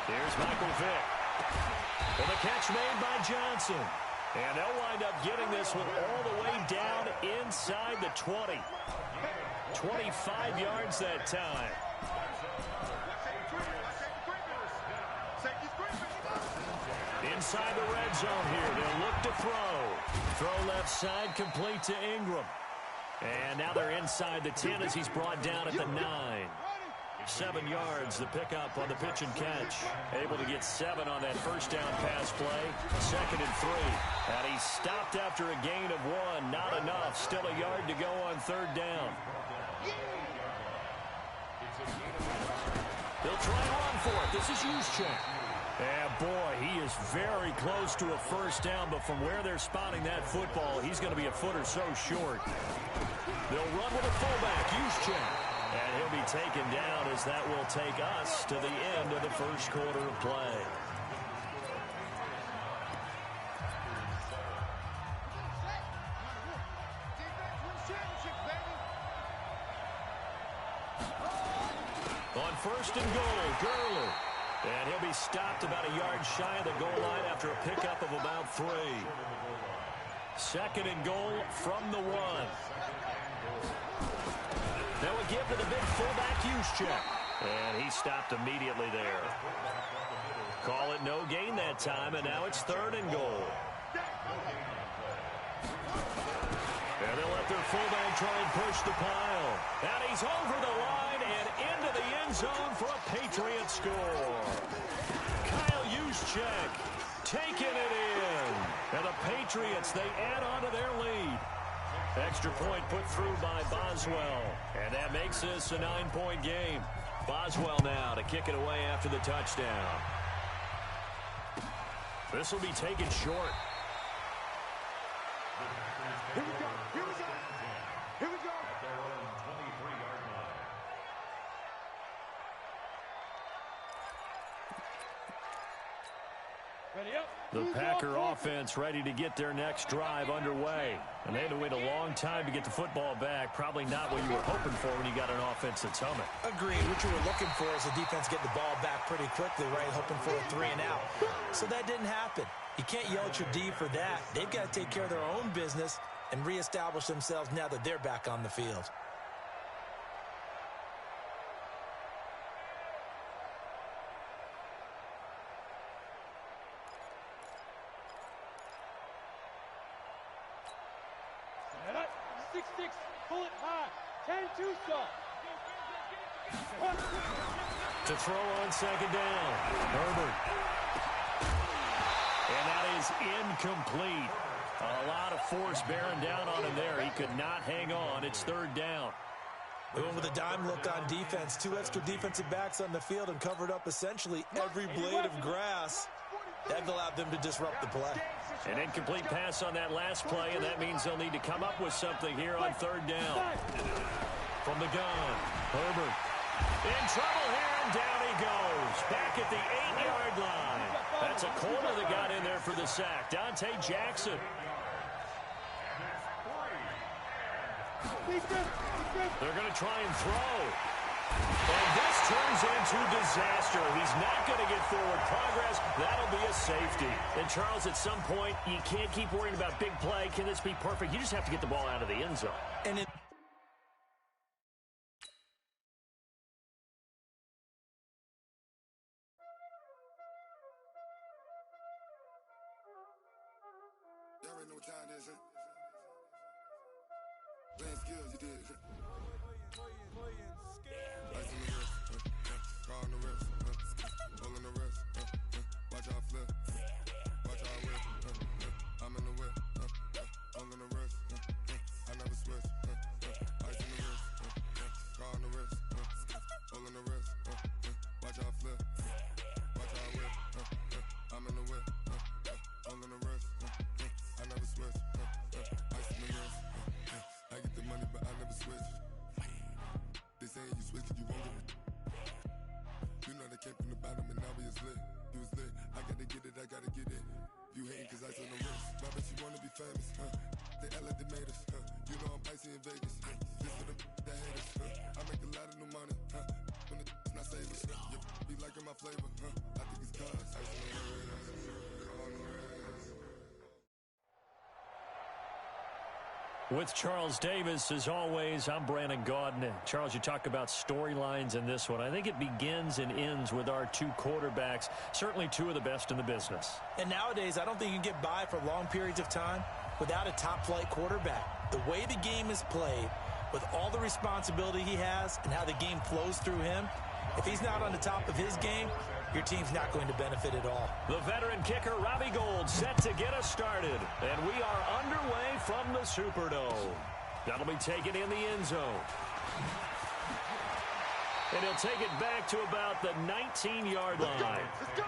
Here's Michael Vick. And the catch made by Johnson. And they'll wind up getting this one all the way down inside the 20. 25 yards that time. Inside the red zone here. They'll look to throw. Throw left side, complete to Ingram. And now they're inside the 10 as he's brought down at the 9. 7 yards, the pickup on the pitch and catch. Able to get 7 on that first down pass play. 2nd and 3. And he stopped after a gain of 1. Not enough. Still a yard to go on 3rd down. They'll try and run for it. This is Juszczyk. And boy, he is very close to a first down, but from where they're spotting that football, he's going to be a foot or so short. They'll run with a fullback, Juszczyk. And he'll be taken down as that will take us to the end of the first quarter of play. On 1st and goal, Gurley. And he'll be stopped about a yard shy of the goal line after a pickup of about 3. 2nd and goal from the 1. They will give to the big fullback, Juszczyk. And he stopped immediately there. Call it no gain that time, and now it's 3rd and goal. And they'll let their fullback try and push the pile. And he's over the line and into the end zone for a Patriot score. Kyle Juszczyk taking it in. And the Patriots, they add on to their lead. Extra point put through by Boswell. And that makes this a 9-point game. Boswell now to kick it away after the touchdown. This will be taken short. Here we go. Here we go. Here we go. At their own 23-yard line. Ready up. The Packer offense ready to get their next drive underway. And they had to wait a long time to get the football back. Probably not what you were hoping for when you got an offense that's humming. Agreed. What you were looking for is the defense getting the ball back pretty quickly, right? Hoping for a 3 and out. So that didn't happen. You can't yell at your D for that. They've got to take care of their own business and reestablish themselves now that they're back on the field. Set up. 6-6. Pull it high. 10-2 stop. To throw on 2nd down. Herbert. And that is incomplete. A lot of force bearing down on him there. He could not hang on. It's 3rd down. They went with a dime look on defense. 2 extra defensive backs on the field and covered up essentially every blade of grass. That allowed them to disrupt the play. An incomplete pass on that last play, and that means they'll need to come up with something here on 3rd down. From the gun, Herbert. In trouble here, and down he goes. Back at the 8-yard line. That's a corner that got in there for the sack. Dante Jackson. They're going to try and throw. And this turns into disaster. He's not going to get forward progress. That'll be a safety. And, Charles, at some point, you can't keep worrying about big play. Can this be perfect? You just have to get the ball out of the end zone. And Y'all already know what time it is, huh? Playing skills, you did. Ice on the wrist, car on the wrist, roll on the wrist, watch out flip, watch out whip, I'm in the whip, roll on the wrist, I never switch, ice on the wrist, car on the wrist, roll on the wrist, watch out flip, watch out whip, I'm in the whip, roll on the wrist, I never switch, ice on the wrist, I get the money but I never switch. They saying you switch and you won't get it. You know they came from the bottom and now we is lit. You was lit, I gotta get it, I gotta get it. You hating cause ice on the wrist. My bitch, you wanna be famous, They act like they made us, You know I'm icy in Vegas, This for the that hate us, I make a lot of new money, When the not savers, you be liking my flavor, I think it's cause ice on the wrist, on the wrist. With Charles Davis, as always, I'm Brandon Gaudin. Charles, you talk about storylines in this one. I think it begins and ends with our two quarterbacks, certainly two of the best in the business. And nowadays, I don't think you can get by for long periods of time without a top-flight quarterback. The way the game is played, with all the responsibility he has and how the game flows through him, if he's not on the top of his game, your team's not going to benefit at all. The veteran kicker, Robbie Gould, set to get us started. And we are underway from the Superdome. That'll be taken in the end zone. And he'll take it back to about the 19-yard line. Let's go.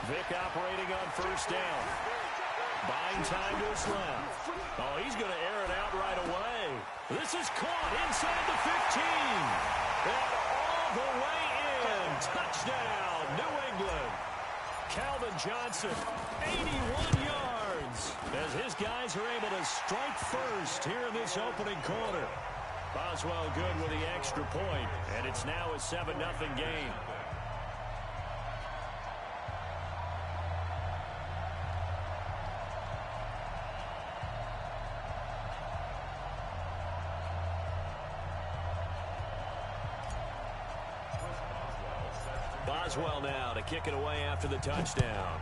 Vick operating on first down. Buying time to his left. Oh, he's going to air it out right away. This is caught inside the 15. And all the way in. Touchdown, New England. Calvin Johnson, 81 yards. As his guys are able to strike first here in this opening quarter. Boswell good with the extra point. And it's now a 7-0 game. Boswell now to kick it away after the touchdown.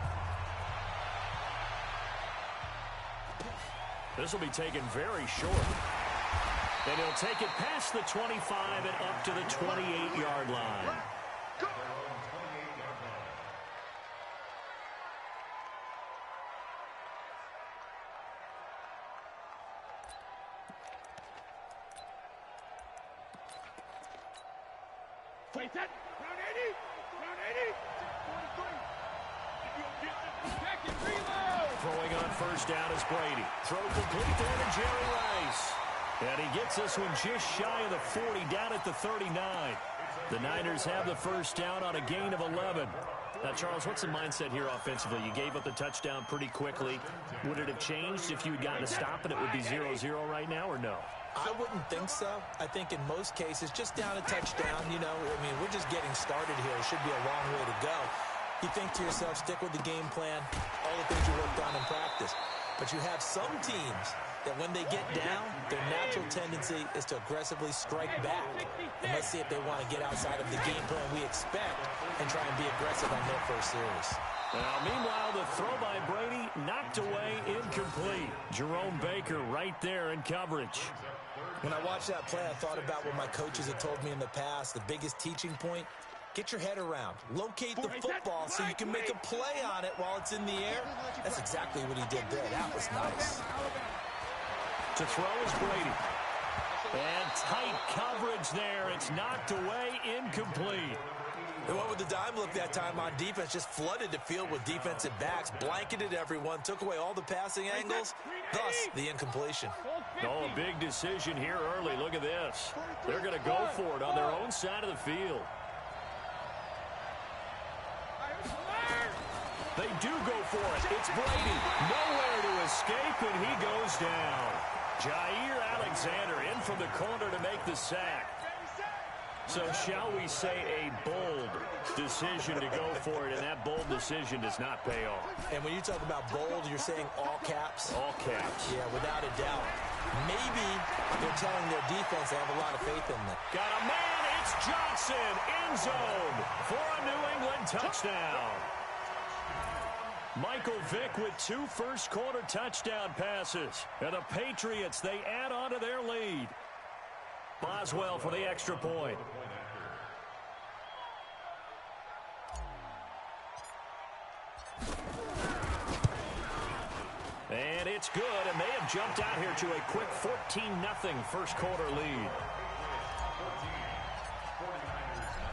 This will be taken very short. And he'll take it past the 25 and up to the 28-yard line. Wait, that round 80. Throwing on first down is Brady. Throw complete there to Jerry Rice. And he gets this one just shy of the 40, down at the 39. The Niners have the first down on a gain of 11. Now, Charles, what's the mindset here offensively? You gave up the touchdown pretty quickly. Would it have changed if you had gotten a stop and it would be 0-0 right now, or no? I wouldn't think so. I think in most cases, just down a touchdown, you know, I mean, we're just getting started here. It should be a long way to go. You think to yourself, stick with the game plan, all the things you worked on in practice. But you have some teams that when they get down, their natural tendency is to aggressively strike back. And let's see if they want to get outside of the game plan we expect and try and be aggressive on their first series. Now, meanwhile, the throw by Brady knocked away, incomplete. Jerome Baker right there in coverage. When I watched that play, I thought about what my coaches had told me in the past. The biggest teaching point, get your head around. Locate the football so you can make a play on it while it's in the air. That's exactly what he did there. That was nice. To throw is Brady. And tight coverage there. It's knocked away, incomplete. They went with the dime look that time on defense, just flooded the field with defensive backs, blanketed everyone, took away all the passing angles, thus the incompletion. Oh, a big decision here early. Look at this. They're going to go for it on their own side of the field. They do go for it. It's Brady. Nowhere to escape, and he goes down. Jair Alexander in from the corner to make the sack. So shall we say a bold decision to go for it, and that bold decision does not pay off. And when you talk about bold, you're saying all caps? All caps. Yeah, without a doubt. Maybe they're telling their defense they have a lot of faith in them. Got a man, it's Johnson, end zone for a New England touchdown. Michael Vick with 2 first-quarter touchdown passes. And the Patriots, they add on to their lead. Boswell for the extra point. And it's good, and they have jumped out here to a quick 14-0 first-quarter lead.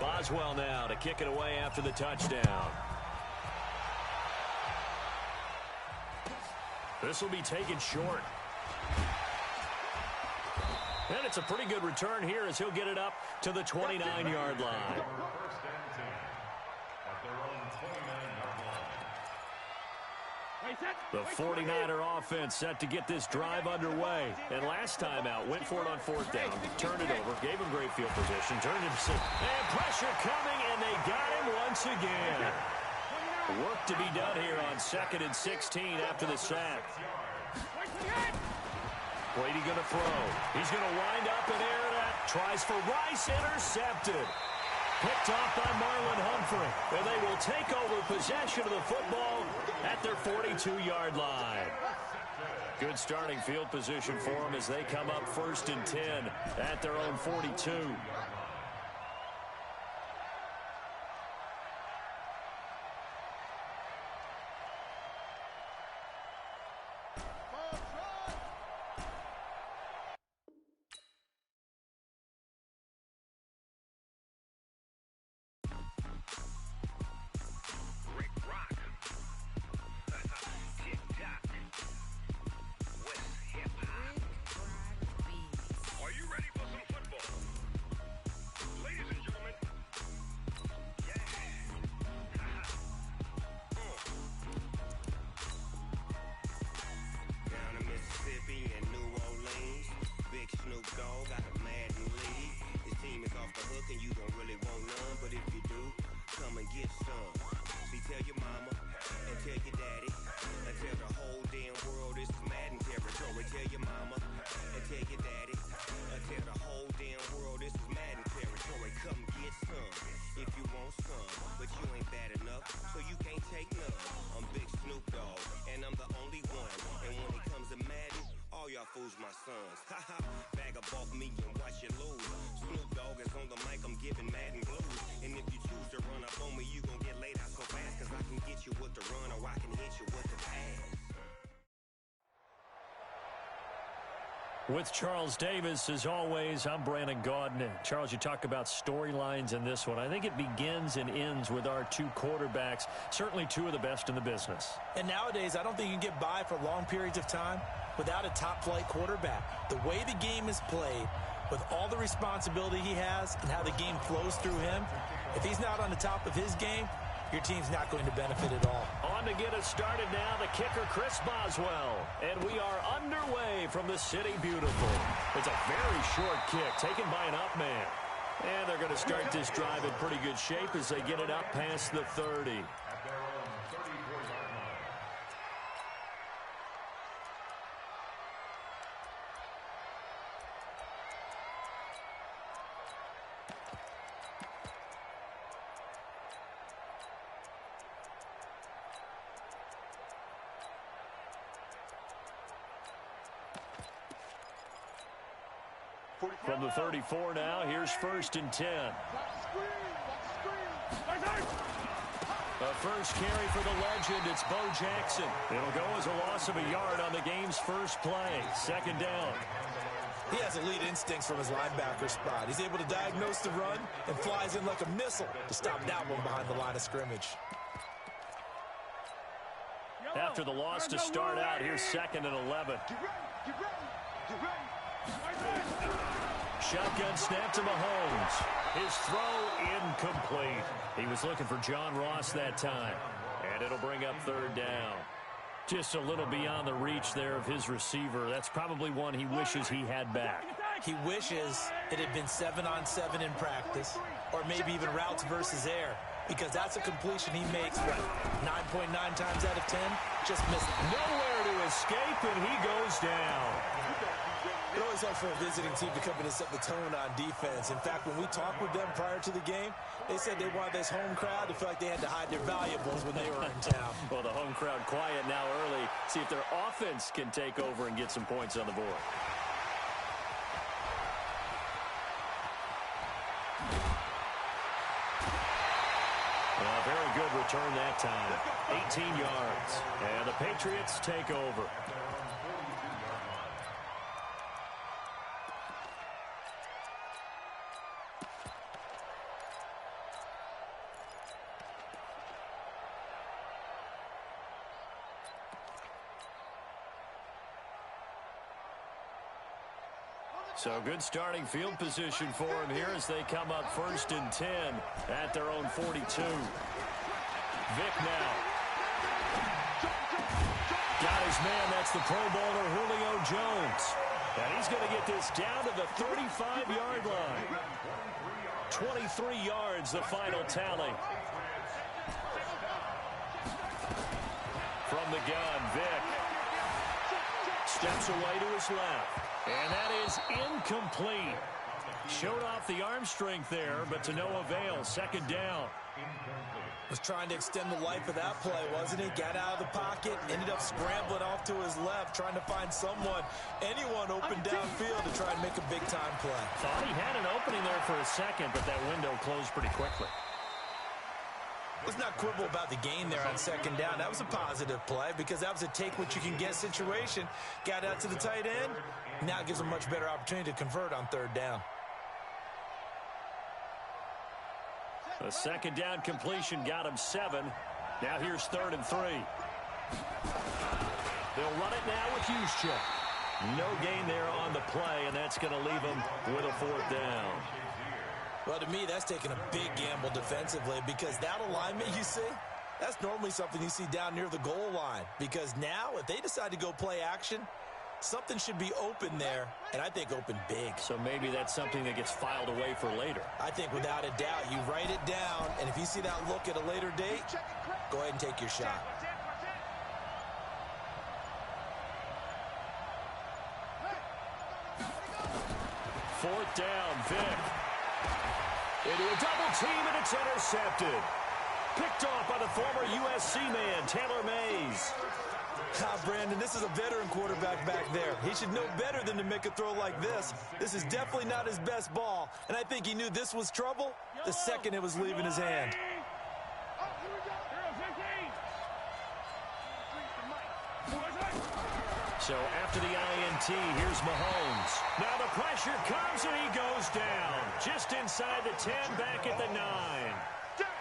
Boswell now to kick it away after the touchdown. This will be taken short. And it's a pretty good return here as he'll get it up to the 29-yard line. First and 10 at their own 29-yard line. The 49er offense set to get this drive underway. And last time out, went for it on fourth down, turned it over, gave him great field position, turned it to six. And pressure coming, and they got him once again. Work to be done here on 2nd and 16 after the sack. Brady going to throw. He's going to wind up and air it out. Tries for Rice, intercepted. Picked off by Marlon Humphrey. And they will take over possession of the football at their 42-yard line. Good starting field position for them as they come up 1st and 10 at their own 42. Fools my sons. Haha, bag up off me and watch you lose. Snoop Dogg is on the mic, I'm giving Madden blues. And if you choose to run up on me, you gon' get laid out so fast. Cause I can get you with the run or I can hit you with the pass. With Charles Davis, as always, I'm Brandon Gaudin. Charles, you talk about storylines in this one. I think it begins and ends with our two quarterbacks, certainly two of the best in the business. And nowadays, I don't think you can get by for long periods of time without a top-flight quarterback. The way the game is played, with all the responsibility he has and how the game flows through him, if he's not on the top of his game, your team's not going to benefit at all. On to get us started now, the kicker, Chris Boswell. And we are underway from the City Beautiful. It's a very short kick taken by an up man. And they're going to start this drive in pretty good shape as they get it up past the 30. At their own 34-yard line. From the 34 now, here's 1st and 10. A first carry for the legend, it's Bo Jackson. It'll go as a loss of a yard on the game's first play. 2nd down. He has elite instincts from his linebacker spot. He's able to diagnose the run and flies in like a missile to stop that one behind the line of scrimmage. After the loss to start out, here's 2nd and 11. Shotgun snap to Mahomes. His throw incomplete. He was looking for John Ross that time. And it'll bring up 3rd down. Just a little beyond the reach there of his receiver. That's probably one he wishes he had back. He wishes it had been 7-on-7 in practice, or maybe even routes versus air, because that's a completion he makes, what, 9.9 times out of 10? Just missed it. Nowhere to escape, and he goes down. It always helps for a visiting team to come in and set the tone on defense. In fact, when we talked with them prior to the game, they said they wanted this home crowd to feel like they had to hide their valuables when they were in town. Well, the home crowd quiet now early. See if their offense can take over and get some points on the board. Well, very good return that time. 18 yards. And the Patriots take over. So good starting field position for him here as they come up 1st and 10 at their own 42. Vic now. Got his man. That's the Pro Bowler Julio Jones. And he's going to get this down to the 35-yard line. 23 yards, the final tally. From the gun, Vic steps away to his left. And that is incomplete. Showed off the arm strength there, but to no avail. 2nd down. Was trying to extend the life of that play, wasn't he? Got out of the pocket, ended up scrambling off to his left, trying to find anyone open downfield to try and make a big-time play. Thought he had an opening there for a second, but that window closed pretty quickly. Let's not quibble about the gain there on 2nd down. That was a positive play because that was a take-what-you-can-get situation. Got out to the tight end. Now it gives a much better opportunity to convert on 3rd down. The 2nd down completion got him 7. Now here's 3rd and 3. They'll run it now with Juszczyk. No gain there on the play, and that's going to leave him with a 4th down. Well, to me, that's taking a big gamble defensively because that alignment you see, that's normally something you see down near the goal line. Because now, if they decide to go play action, something should be open there, and I think open big. So maybe that's something that gets filed away for later. I think without a doubt, you write it down, and if you see that look at a later date, go ahead and take your shot. Fourth down, Vic. Into a double team, and it's intercepted. Picked off by the former USC man, Taylor Mays. Brandon, this is a veteran quarterback back there. He should know better than to make a throw like this. This is definitely not his best ball, and I think he knew this was trouble the second it was leaving his hand. So after the INT, here's Mahomes. Now the pressure comes, and he goes down. Just inside the 10, back at the 9.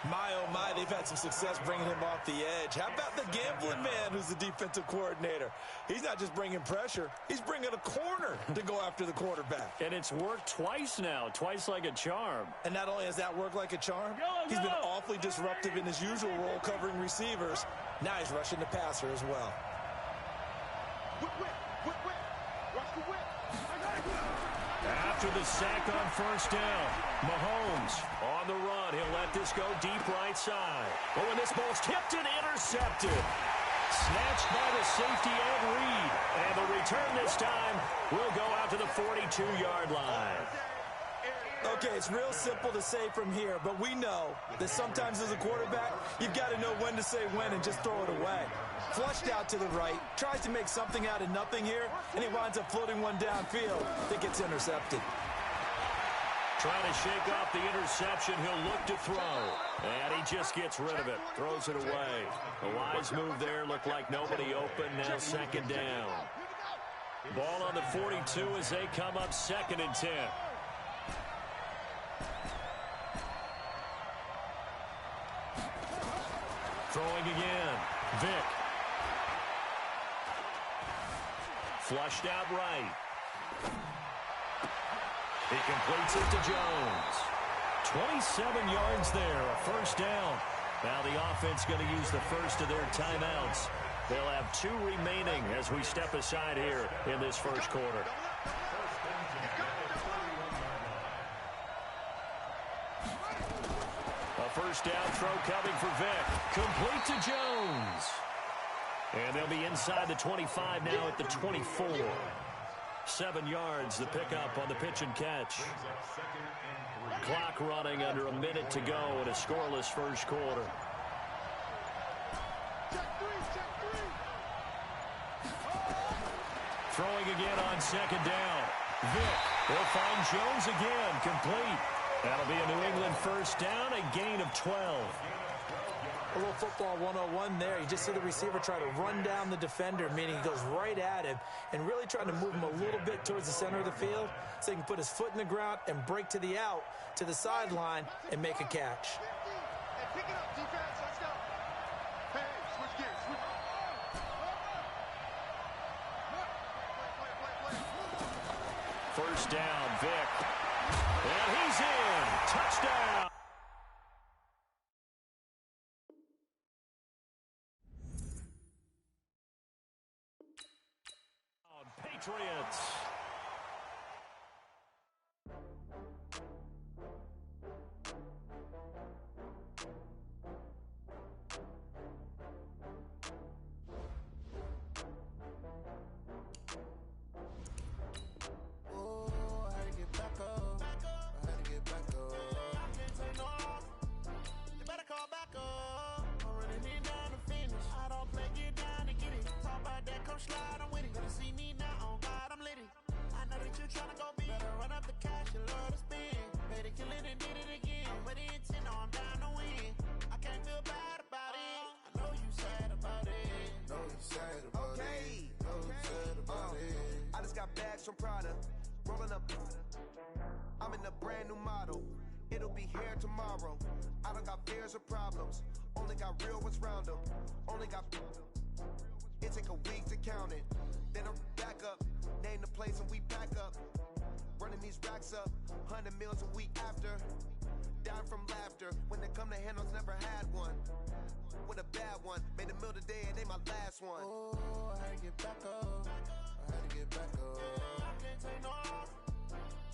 My, oh my, they've had some success bringing him off the edge. How about the gambling man who's the defensive coordinator? He's not just bringing pressure, he's bringing a corner to go after the quarterback. And it's worked twice now, twice like a charm. And not only has that worked like a charm, he's been awfully disruptive in his usual role covering receivers. Now he's rushing the passer as well. After the sack on 1st down, Mahomes on the run. He'll let this go deep right side. But when this ball's tipped and intercepted, snatched by the safety Ed Reed. And the return this time will go out to the 42-yard line. Okay, it's real simple to say from here, but we know that sometimes as a quarterback, you've got to know when to say when and just throw it away. Flushed out to the right, tries to make something out of nothing here, and he winds up floating one downfield that gets intercepted. Trying to shake off the interception, he'll look to throw. And he just gets rid of it, throws it away. A wise move there, looked like nobody open, now 2nd down. Ball on the 42 as they come up 2nd and 10. Throwing again, Vic. Flushed out right. He completes it to Jones. 27 yards there, a 1st down. Now the offense going to use the first of their timeouts. They'll have 2 remaining as we step aside here in this 1st quarter. A 1st down throw coming for Vic. Complete to Jones. And they'll be inside the 25 now at the 24. 7 yards, the pickup on the pitch and catch. Clock running under a minute to go in a scoreless 1st quarter. Throwing again on 2nd down. Vic will find Jones again, complete. That'll be a New England 1st down, a gain of 12. A little football 101 there. You just see the receiver try to run down the defender, meaning he goes right at him and really trying to move him a little bit towards the center of the field so he can put his foot in the ground and break to the out, to the sideline, and make a catch. Pick it up, defense. Let's go. Hey, switch gears. first down. Vick. And he's in. Touchdown. Patriots. From Prada, rolling up. I'm in a brand new model. It'll be here tomorrow. I don't got fears or problems. Only got real ones round them. Only got. It take a week to count it. Then I'm back up. Name the place and we back up. Running these racks up. 100 meals a week after. Dying from laughter. When they come to handles, never had one. With a bad one. Made a meal today and they my last one. Oh, I had to get back up. I had to get back up. I can't take no off.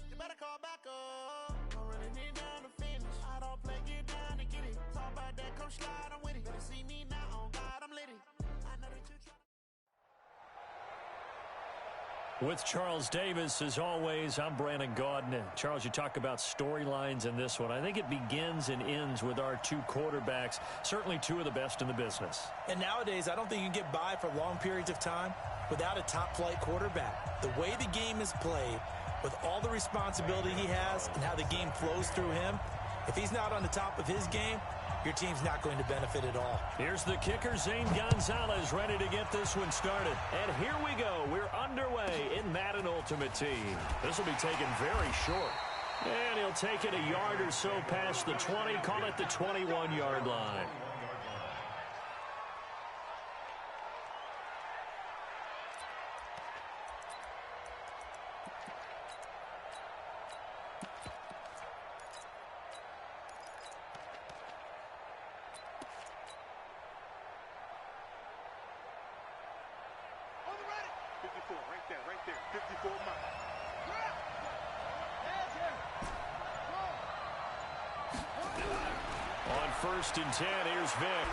You better call back up. I'm running it down to finish. I don't play, get down and get it. Talk about that, come slide, I'm with it. Better see me now, on God, I'm litty. I know that you try. With Charles Davis, as always, I'm Brandon Gaudin. Charles, you talk about storylines in this one. I think it begins and ends with our two quarterbacks, certainly two of the best in the business. And nowadays, I don't think you can get by for long periods of time without a top-flight quarterback. The way the game is played, with all the responsibility he has and how the game flows through him, if he's not on the top of his game, your team's not going to benefit at all. Here's the kicker, Zane Gonzalez, ready to get this one started. And here we go. We're underway in Madden Ultimate Team. This will be taken very short. And he'll take it a yard or so past the 20, call it the 21-yard line. Right there, 54 miles. On 1st and 10, here's Vick.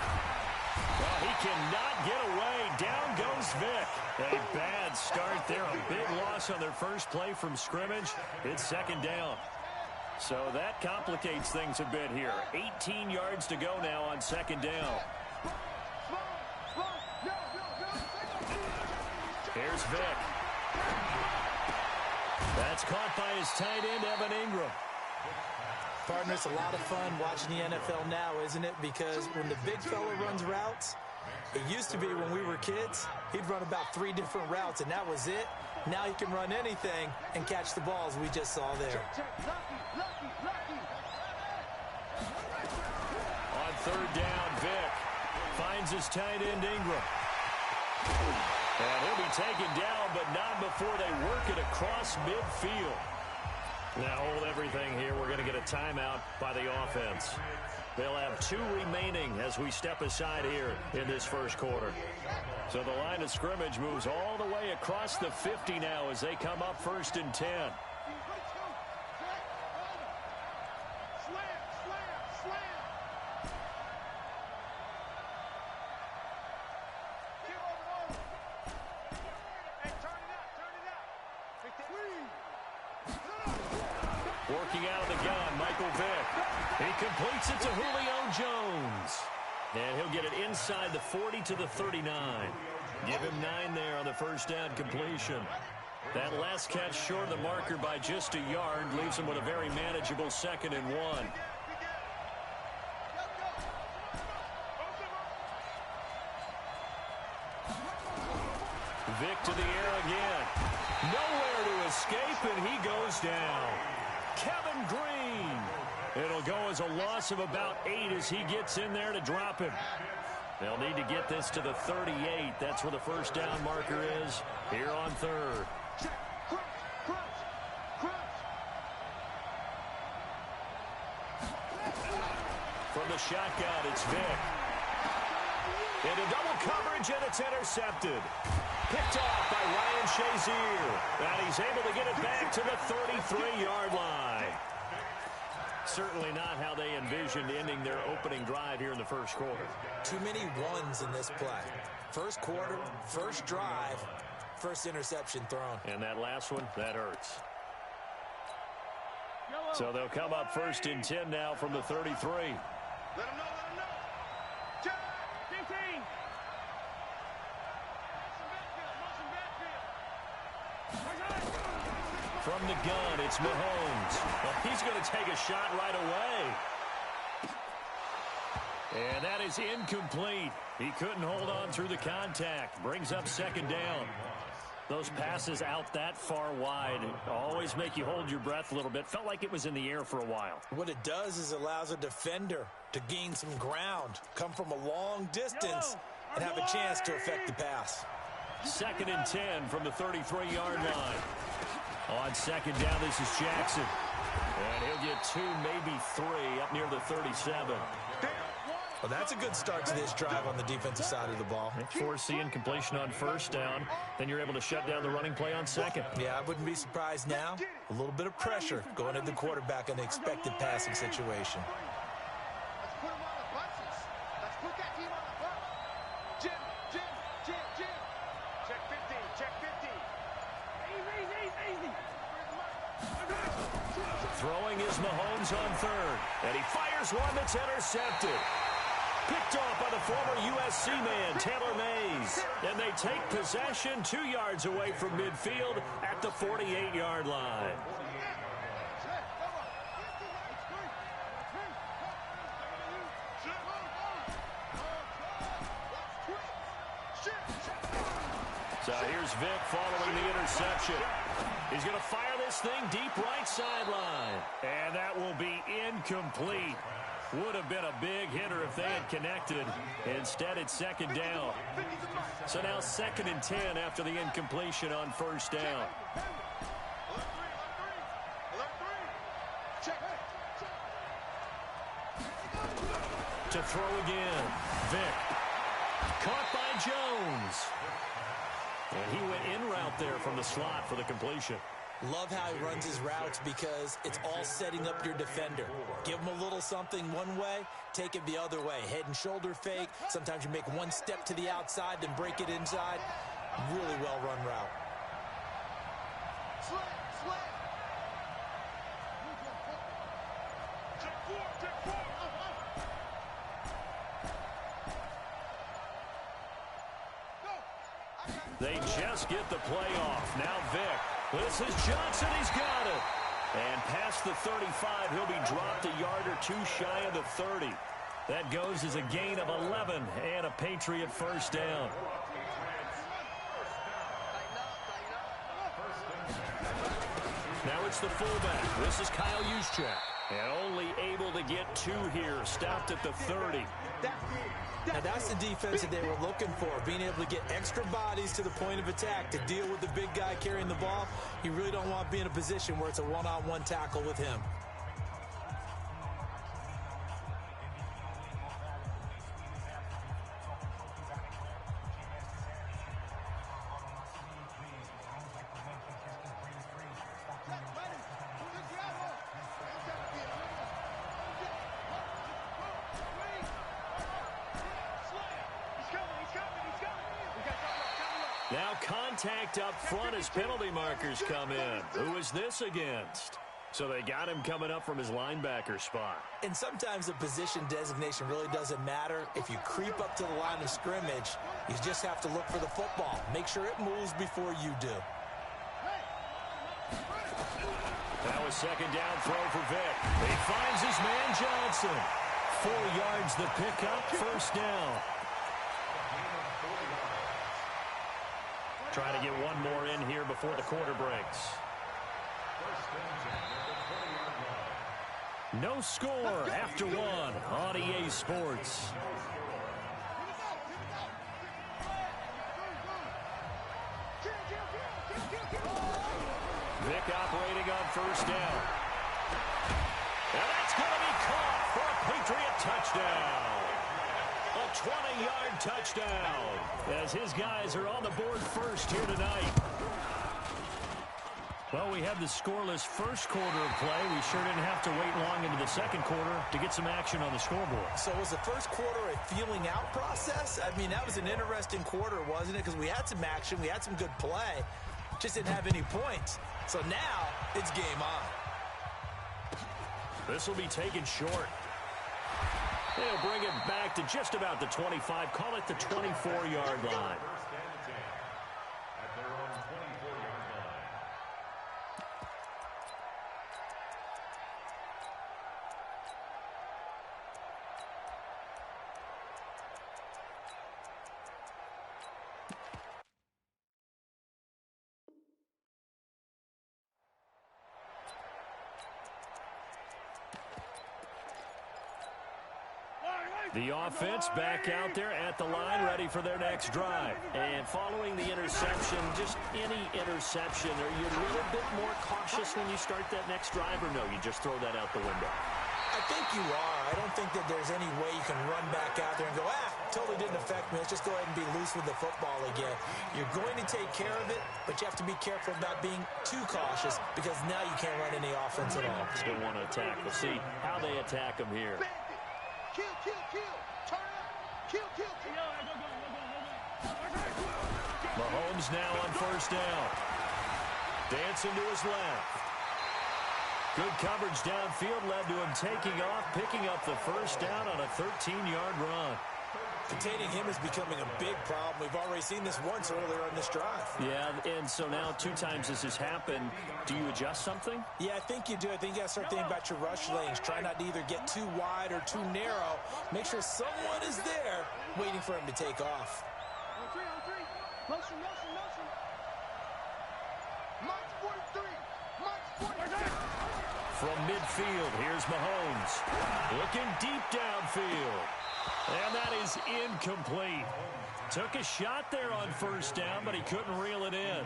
Well, he cannot get away. Down goes Vick. A bad start there. A big loss on their first play from scrimmage. It's 2nd down. So that complicates things a bit here. 18 yards to go now on 2nd down. Here's Vick. That's caught by his tight end, Evan Ingram. Partner, it's a lot of fun watching the NFL now, isn't it? Because when the big fella runs routes, it used to be when we were kids, he'd run about 3 different routes, and that was it. Now he can run anything and catch the balls we just saw there. On 3rd down, Vick finds his tight end, Ingram. And he'll be taken down, but not before they work it across midfield. Now hold everything here. We're going to get a timeout by the offense. They'll have 2 remaining as we step aside here in this first quarter. So the line of scrimmage moves all the way across the 50 now as they come up 1st and 10. Working out of the gun, Michael Vick. He completes it to Julio Jones. And he'll get it inside the 40 to the 39. Give him 9 there on the 1st down completion. That last catch short of the marker by just a yard leaves him with a very manageable 2nd and 1. Vick to the air again. Nowhere to escape, and he goes down. Kevin Green. It'll go as a loss of about 8 as he gets in there to drop him. They'll need to get this to the 38. That's where the 1st down marker is here on 3rd. the shotgun. It's Vick. Into double coverage, and it's intercepted. Picked off by Ryan Shazier. And he's able to get it back to the 33-yard line. Certainly not how they envisioned ending their opening drive here in the first quarter. Too many ones in this play. First quarter, first drive, first interception thrown. And that last one, that hurts. So they'll come up first and 10 now from the 33. Let him know, let him know. 15. From the gun, it's Mahomes. Well, he's going to take a shot right away. And that is incomplete. He couldn't hold on through the contact. Brings up second down. Those passes out that far wide always make you hold your breath a little bit. Felt like it was in the air for a while. What it does is allows a defender to gain some ground, come from a long distance, and have a chance to affect the pass. Second and 10 from the 33-yard line. On second down, this is Jackson. And he'll get 2, maybe 3 up near the 37. Well, that's a good start to this drive on the defensive side of the ball. Force the incompletion on first down. Then you're able to shut down the running play on second. Yeah, I wouldn't be surprised now. A little bit of pressure going at the quarterback in the expected passing situation. Let's put him on the buses. Let's put that team on the bus. Jim. Check 15, check 15. Easy. Throwing is Mahomes on third. And he fires one that's intercepted. Picked off by the former USC man, Taylor Mays. And they take possession 2 yards away from midfield at the 48-yard line. So here's Vick following the interception. He's going to fire this thing deep right sideline. And that will be incomplete. Would have been a big hitter if they had connected. Instead, it's second down. So now second and 10 after the incompletion on first down. To throw again. Vick. Caught by Jones. And he went in route there from the slot for the completion. Love how he runs his routes because it's all setting up your defender. Give him a little something one way, take it the other way. Head and shoulder fake. Sometimes you make one step to the outside, then break it inside. Really well-run route. Slant. Check four. They just get the play off. Now Vick. This is Johnson. He's got it. And past the 35, he'll be dropped a yard or two shy of the 30. That goes as a gain of 11 and a Patriot first down. Now it's the fullback. This is Kyle Juszczyk. And only able to get 2 here. Stopped at the 30. Now that's the defense that they were looking for, being able to get extra bodies to the point of attack to deal with the big guy carrying the ball. You really don't want to be in a position where it's a one-on-one tackle with him. Now contact up front as penalty markers come in. Who is this against? So they got him coming up from his linebacker spot. And sometimes the position designation really doesn't matter. If you creep up to the line of scrimmage, you just have to look for the football. Make sure it moves before you do. That was second down throw for Vick. He finds his man Johnson. 4 yards the pickup, first down. Trying to get one more in here before the quarter breaks. No score after one on EA Sports. Vick operating on first down. And that's going to be caught for a victory, a touchdown. A 20-yard touchdown as his guys are on the board first here tonight. Well, we had the scoreless first quarter of play. We sure didn't have to wait long into the second quarter to get some action on the scoreboard. So was the first quarter a feeling out process? I mean, that was an interesting quarter, wasn't it? Because we had some action, we had some good play, just didn't have any points. So now it's game on. This will be taken short. They'll bring it back to just about the 25. Call it the 24-yard line. First and 10 at their own 24-yard line. The offense back out there at the line, ready for their next drive. And following the interception, just any interception, are you a little bit more cautious when you start that next drive, or no, you just throw that out the window? I think you are. I don't think that there's any way you can run back out there and go, totally didn't affect me. Let's just go ahead and be loose with the football again. You're going to take care of it, but you have to be careful about being too cautious because now you can't run any offense at all. Still want to attack. We'll see how they attack them here. Kill, kill, kill. Turn up. Kill, kill, kill. Mahomes now on first down. Dancing to his left. Good coverage downfield led to him taking off, picking up the first down on a 13-yard run. Containing him is becoming a big problem. We've already seen this once earlier on this drive. Yeah, and so now 2 times this has happened. Do you adjust something? Yeah, I think you do. I think you got to start thinking about your rush lanes. Try not to either get too wide or too narrow. Make sure someone is there waiting for him to take off. On three. Motion. March 43. March 43. From midfield, here's Mahomes. Looking deep downfield. And that is incomplete. Took a shot there on first down, but he couldn't reel it in.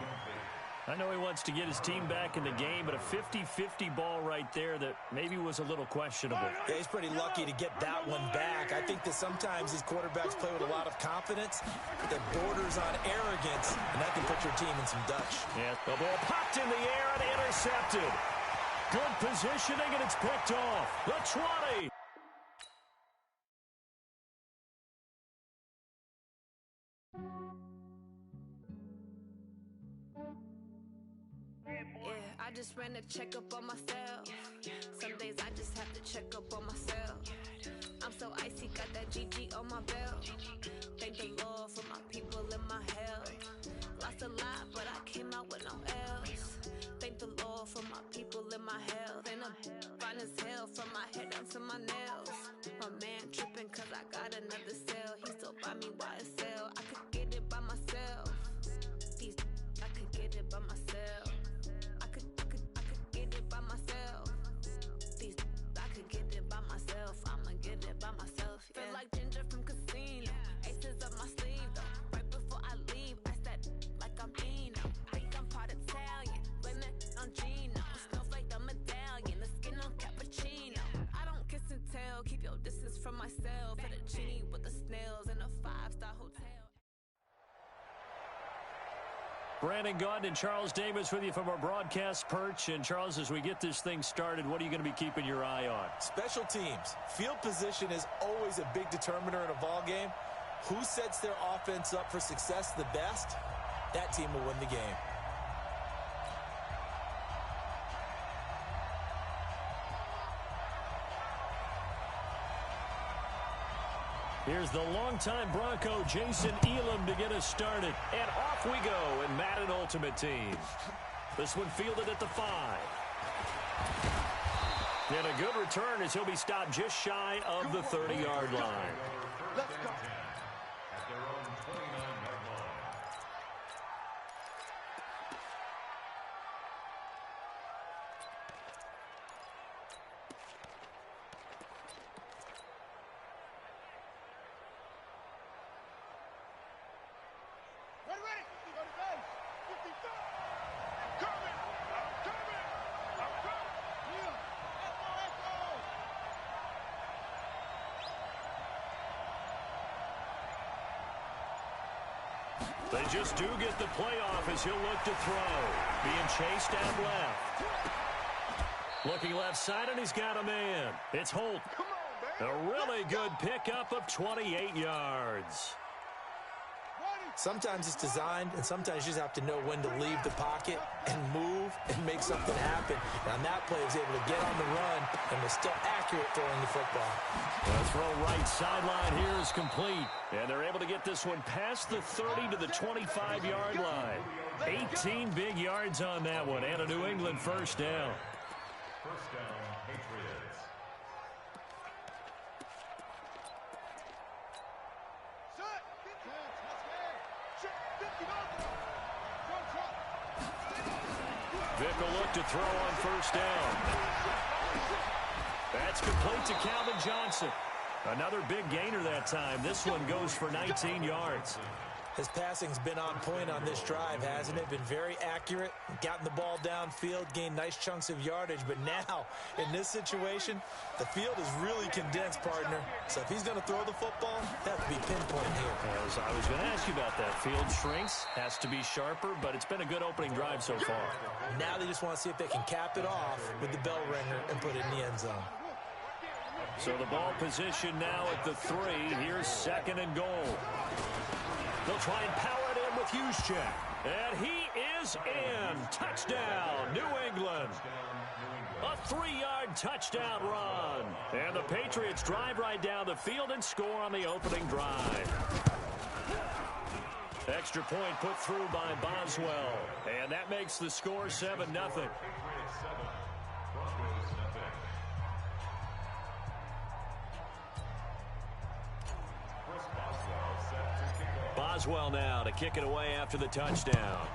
I know he wants to get his team back in the game, but a 50-50 ball right there that maybe was a little questionable. Yeah, he's pretty lucky to get that one back. I think that sometimes these quarterbacks play with a lot of confidence that borders on arrogance, and that can put your team in some Dutch. Yeah, the ball popped in the air and intercepted. Good positioning, and it's picked off. The 20. I just ran a checkup on myself. Some days I just have to check up on myself. I'm so icy, got that GG on my belt. Thank the Lord for my people and my health. Lost a lot, but I came out with no else. Thank the Lord for my people and my health. And I'm fine as hell from my head down to my nails. My man tripping cause I got another cell. He still buy me YSL. I could get it by myself. I could get it by myself. I could get it by myself. I could get it by myself. I'ma get it by myself. Yeah. Feel like Ginger from Casino. Aces up my sleeve though. Right before I leave, I said like I'm Eno. Like I'm part Italian. Blame that on Gino. Snowflake the medallion. The skin on cappuccino. I don't kiss and tell. Keep your distance from myself. Fettuccine with the snails in a 5-star hotel. Brandon Gaudin and Charles Davis with you from our broadcast perch. And, Charles, as we get this thing started, what are you going to be keeping your eye on? Special teams. Field position is always a big determiner in a ball game. Who sets their offense up for success the best, that team will win the game. Here's the longtime Bronco, Jason Elam, to get us started. And off we go in Madden Ultimate Team. This one fielded at the 5. And a good return as he'll be stopped just shy of the 30-yard line. Let's go. At their own 29-yard line. Ready. Go to base. 55. I'm coming. Yeah. Let's go. They just do get the playoff as he'll look to throw. Being chased out left. Looking left side, and he's got a man. It's Holt. A really good pickup of 28 yards. Sometimes it's designed, and sometimes you just have to know when to leave the pocket and move and make something happen. And on that play, he was able to get on the run and was still accurate throwing the football. The throw right sideline here is complete. And they're able to get this one past the 30 to the 25-yard line. 18 big yards on that one, and a New England first down. First down, Patriots. Vick will look to throw on first down. That's complete to Calvin Johnson. Another big gainer that time. This one goes for 19 yards. His passing's been on point on this drive, hasn't it? Been very accurate, gotten the ball downfield, gained nice chunks of yardage. But now, in this situation, the field is really condensed, partner. So if he's going to throw the football, that has to be pinpoint here. As I was going to ask you about that. Field shrinks, has to be sharper, but it's been a good opening drive so far. Now they just want to see if they can cap it off with the bell ringer and put it in the end zone. So the ball position now at the 3. Here's second and goal. They'll try and power it in with Juszczyk. And he is in. Touchdown, New England. A 3-yard touchdown run. And the Patriots drive right down the field and score on the opening drive. Extra point put through by Boswell. And that makes the score 7-0. Boswell now to kick it away after the touchdown.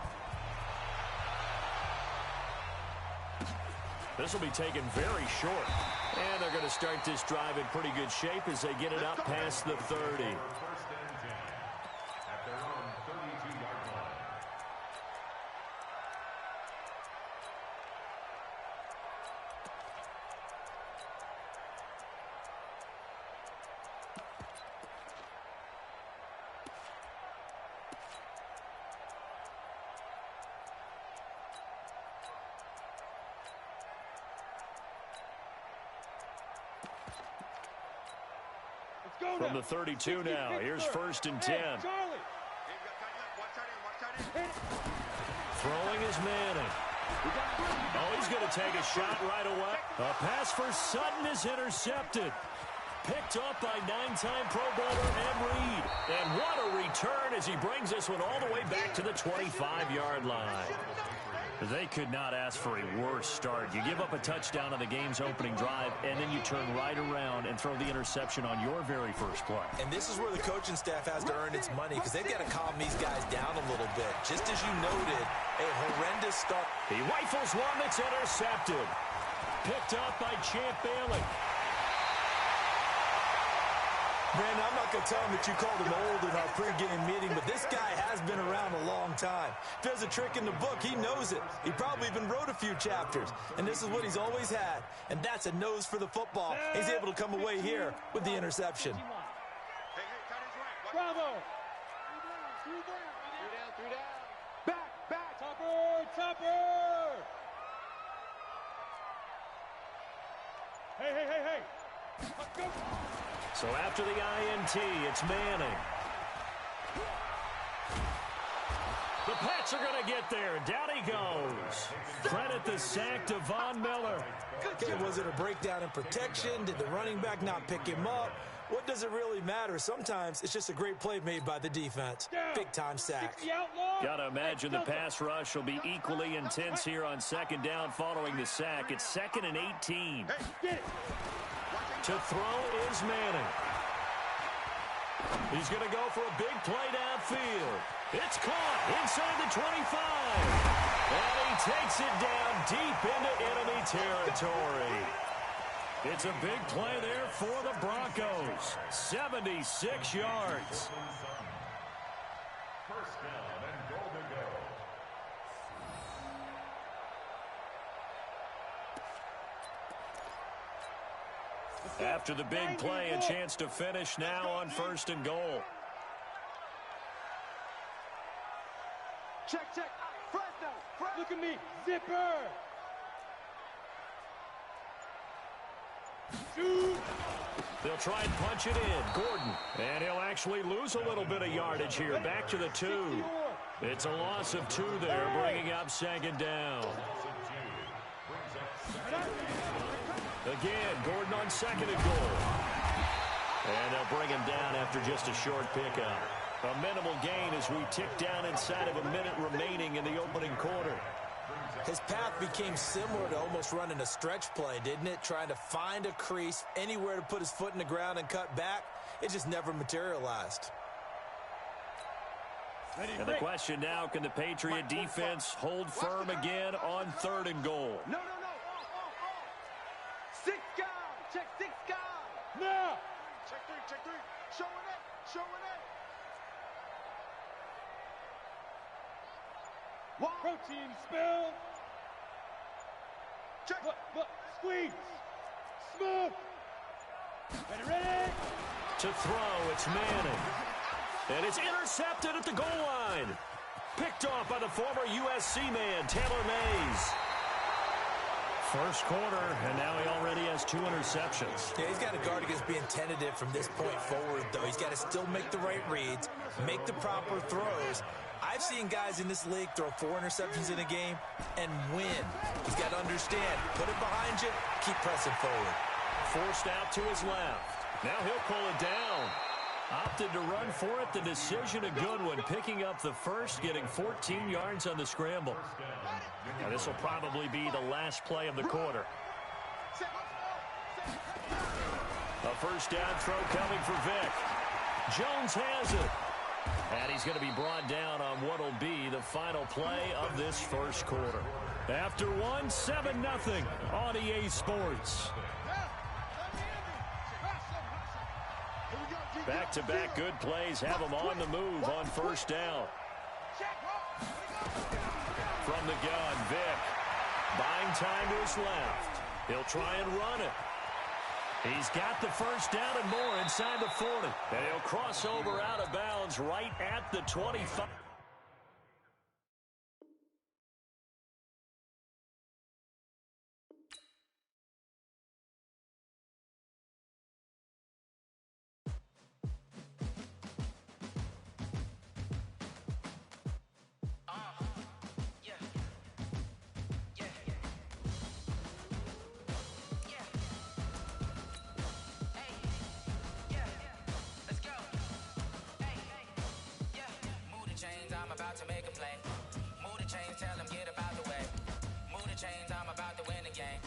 This will be taken very short. And they're going to start this drive in pretty good shape as they get it up past the 30. From the 32 now, here's first and 10. Throwing is Manning. Oh, he's going to take a shot right away. A pass for Sutton is intercepted. Picked up by 9-time Pro Bowler Ed Reed. And what a return as he brings this one all the way back to the 25-yard line. They could not ask for a worse start. You give up a touchdown on the game's opening drive, and then you turn right around and throw the interception on your very first play. And this is where the coaching staff has to earn its money because they've got to calm these guys down a little bit. Just as you noted, a horrendous start. He rifles one that's intercepted. Picked up by Champ Bailey. Brandon, I'm not going to tell him that you called him old in our pregame meeting, but this guy has been around a long time. If there's a trick in the book, he knows it. He probably even wrote a few chapters, and this is what he's always had, and that's a nose for the football. He's able to come away here with the interception. Bravo! Three down. Back. Topper! Hey. Let's go. So after the INT, it's Manning. The Pats are going to get there. Down he goes. Credit the sack to Von Miller. Okay, was it a breakdown in protection? Did the running back not pick him up? What does it really matter? Sometimes it's just a great play made by the defense. Big-time sack. Got to imagine the pass rush will be equally intense here on second down following the sack. It's 2nd and 18. To throw is Manning. He's going to go for a big play downfield. It's caught inside the 25. And he takes it down deep into enemy territory. It's a big play there for the Broncos. 76 yards. First down and goal to go. After the big play, a chance to finish now on 1st and goal. Check, check. Fresno. Look at me. Zipper. Shoot. They'll try and punch it in. Gordon. And he'll actually lose a little bit of yardage here. Back to the 2. It's a loss of 2 there, bringing up second down. Again, Gordon on second and goal. And they'll bring him down after just a short pickup. A minimal gain as we tick down inside of a minute remaining in the opening quarter. His path became similar to almost running a stretch play, didn't it? Trying to find a crease, anywhere to put his foot in the ground and cut back. It just never materialized. And the question now, can the Patriot defense hold firm again on 3rd and goal? No. 6 guys. Check 6 guys. Now. Check 3. Showing it. One. Protein spill. Check. Look. Squeeze. Smooth. Ready. To throw, it's Manning. And it's intercepted at the goal line. Picked off by the former USC man, Taylor Mays. First quarter, and now he already has 2 interceptions. Yeah, he's got to guard against being tentative from this point forward, though. He's got to still make the right reads, make the proper throws. I've seen guys in this league throw 4 interceptions in a game and win. He's got to understand, put it behind you, keep pressing forward. Forced out to his left. Now he'll pull it down. Opted to run for it. The decision a good one. Picking up the first, getting 14 yards on the scramble. Now this will probably be the last play of the quarter. A first down throw coming for Vick. Jones has it. And he's going to be brought down on what will be the final play of this first quarter. After one, 7-0 on EA Sports. Back-to-back good plays have him on the move on first down. From the gun, Vick. Buying time to his left. He'll try and run it. He's got the first down and more inside the 40. And he'll cross over out of bounds right at the 25. About to make a play. Move the chains, tell them get about the way. Move the chains, I'm about to win the game.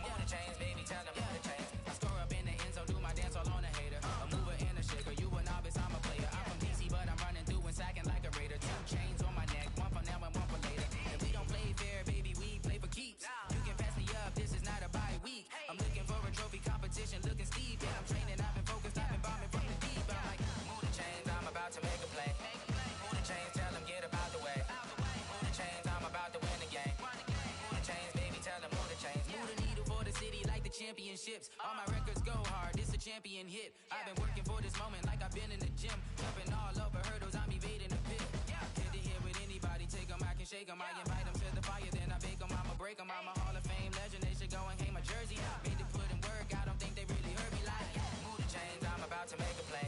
Move the chains, baby, tell them move the chains. I score up in the end zone, do my dance all on a hater. A mover and a shaker, you a novice, I'm a player. I'm from DC, but I'm running through and sacking like a raider. 2 chains on my neck, one for now and one for later. And we don't play fair, baby, we play for keeps. You can pass me up, this is not a bye week. I'm looking for a trophy competition, looking steep. And I'm training, I've been focused, I've been bombing from the deep. I'm like, move the chains, I'm about to make a play. Move the chains, tell them get about the way. Move the chains, I'm about to win the game. Move the chains, baby, tell them move the chains. Move the needle for the city like the championships. All my records go hard, it's a champion hit. I've been working for this moment like I've been in the gym. Jumping all over hurdles, I'm evading the pit. Head to head with anybody, take them, I can shake them. I invite them to the fire, then I bake them, I'ma break them. I'm a Hall of Fame legend, they should go and hang my jersey. Made to put in work, I don't think they really heard me like. Move the chains, I'm about to make a play.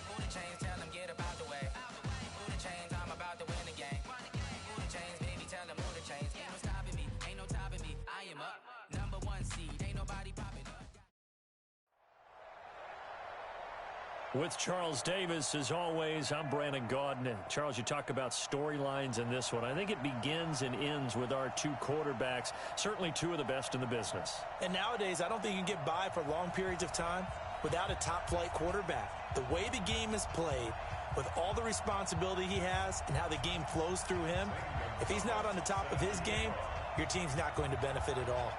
Move the chains, tell them get about the way. Move the chains, I'm about to win the game. Move the chains, baby, tell them move the chains. Ain't no stopping me, ain't no topping me. I am up, number 1 seed, ain't nobody popping up. With Charles Davis, as always, I'm Brandon Gaudin. And Charles, you talk about storylines in this one. I think it begins and ends with our 2 quarterbacks, certainly 2 of the best in the business. And nowadays, I don't think you can get by for long periods of time without a top-flight quarterback. The way the game is played, with all the responsibility he has and how the game flows through him, if he's not on the top of his game, your team's not going to benefit at all.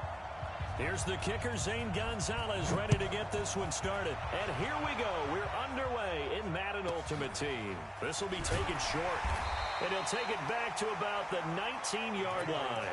Here's the kicker, Zane Gonzalez, ready to get this one started. And here we go. We're underway in Madden Ultimate Team. This will be taken short. And he'll take it back to about the 19-yard line.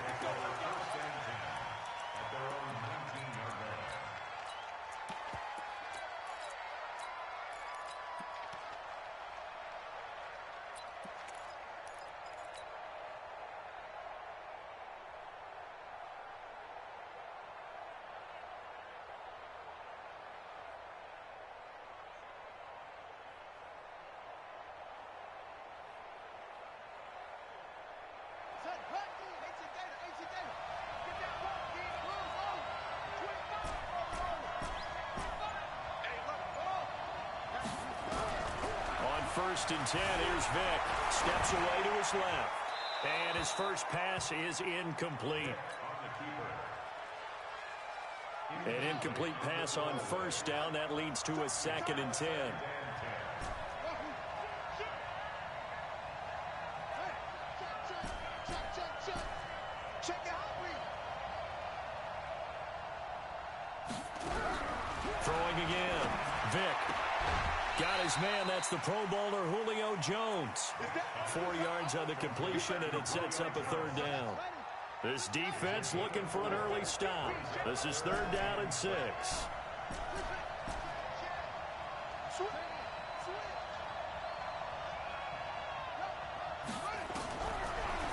first and 10. Here's Vic. Steps away to his left. And his first pass is incomplete. An incomplete pass on first down. That leads to a 2nd and 10. Throwing again. Vic. Got his man. That's the Pro Bowler Julio Jones. 4 yards on the completion, and it sets up a 3rd down. This defense looking for an early stop. This is 3rd down and 6.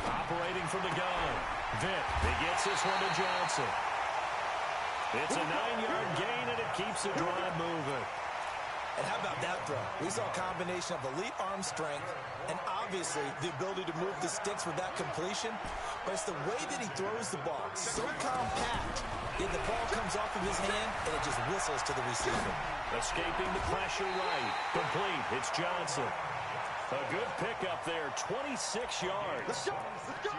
Operating from the gun. Vic, he gets this one to Johnson. It's a 9-yard gain, and it keeps the drive moving. And how about that throw? We saw a combination of elite arm strength and obviously the ability to move the sticks with that completion. But it's the way that he throws the ball. So compact. Yet the ball comes off of his hand and it just whistles to the receiver. Escaping the pressure right. Complete. It's Johnson. A good pickup there. 26 yards.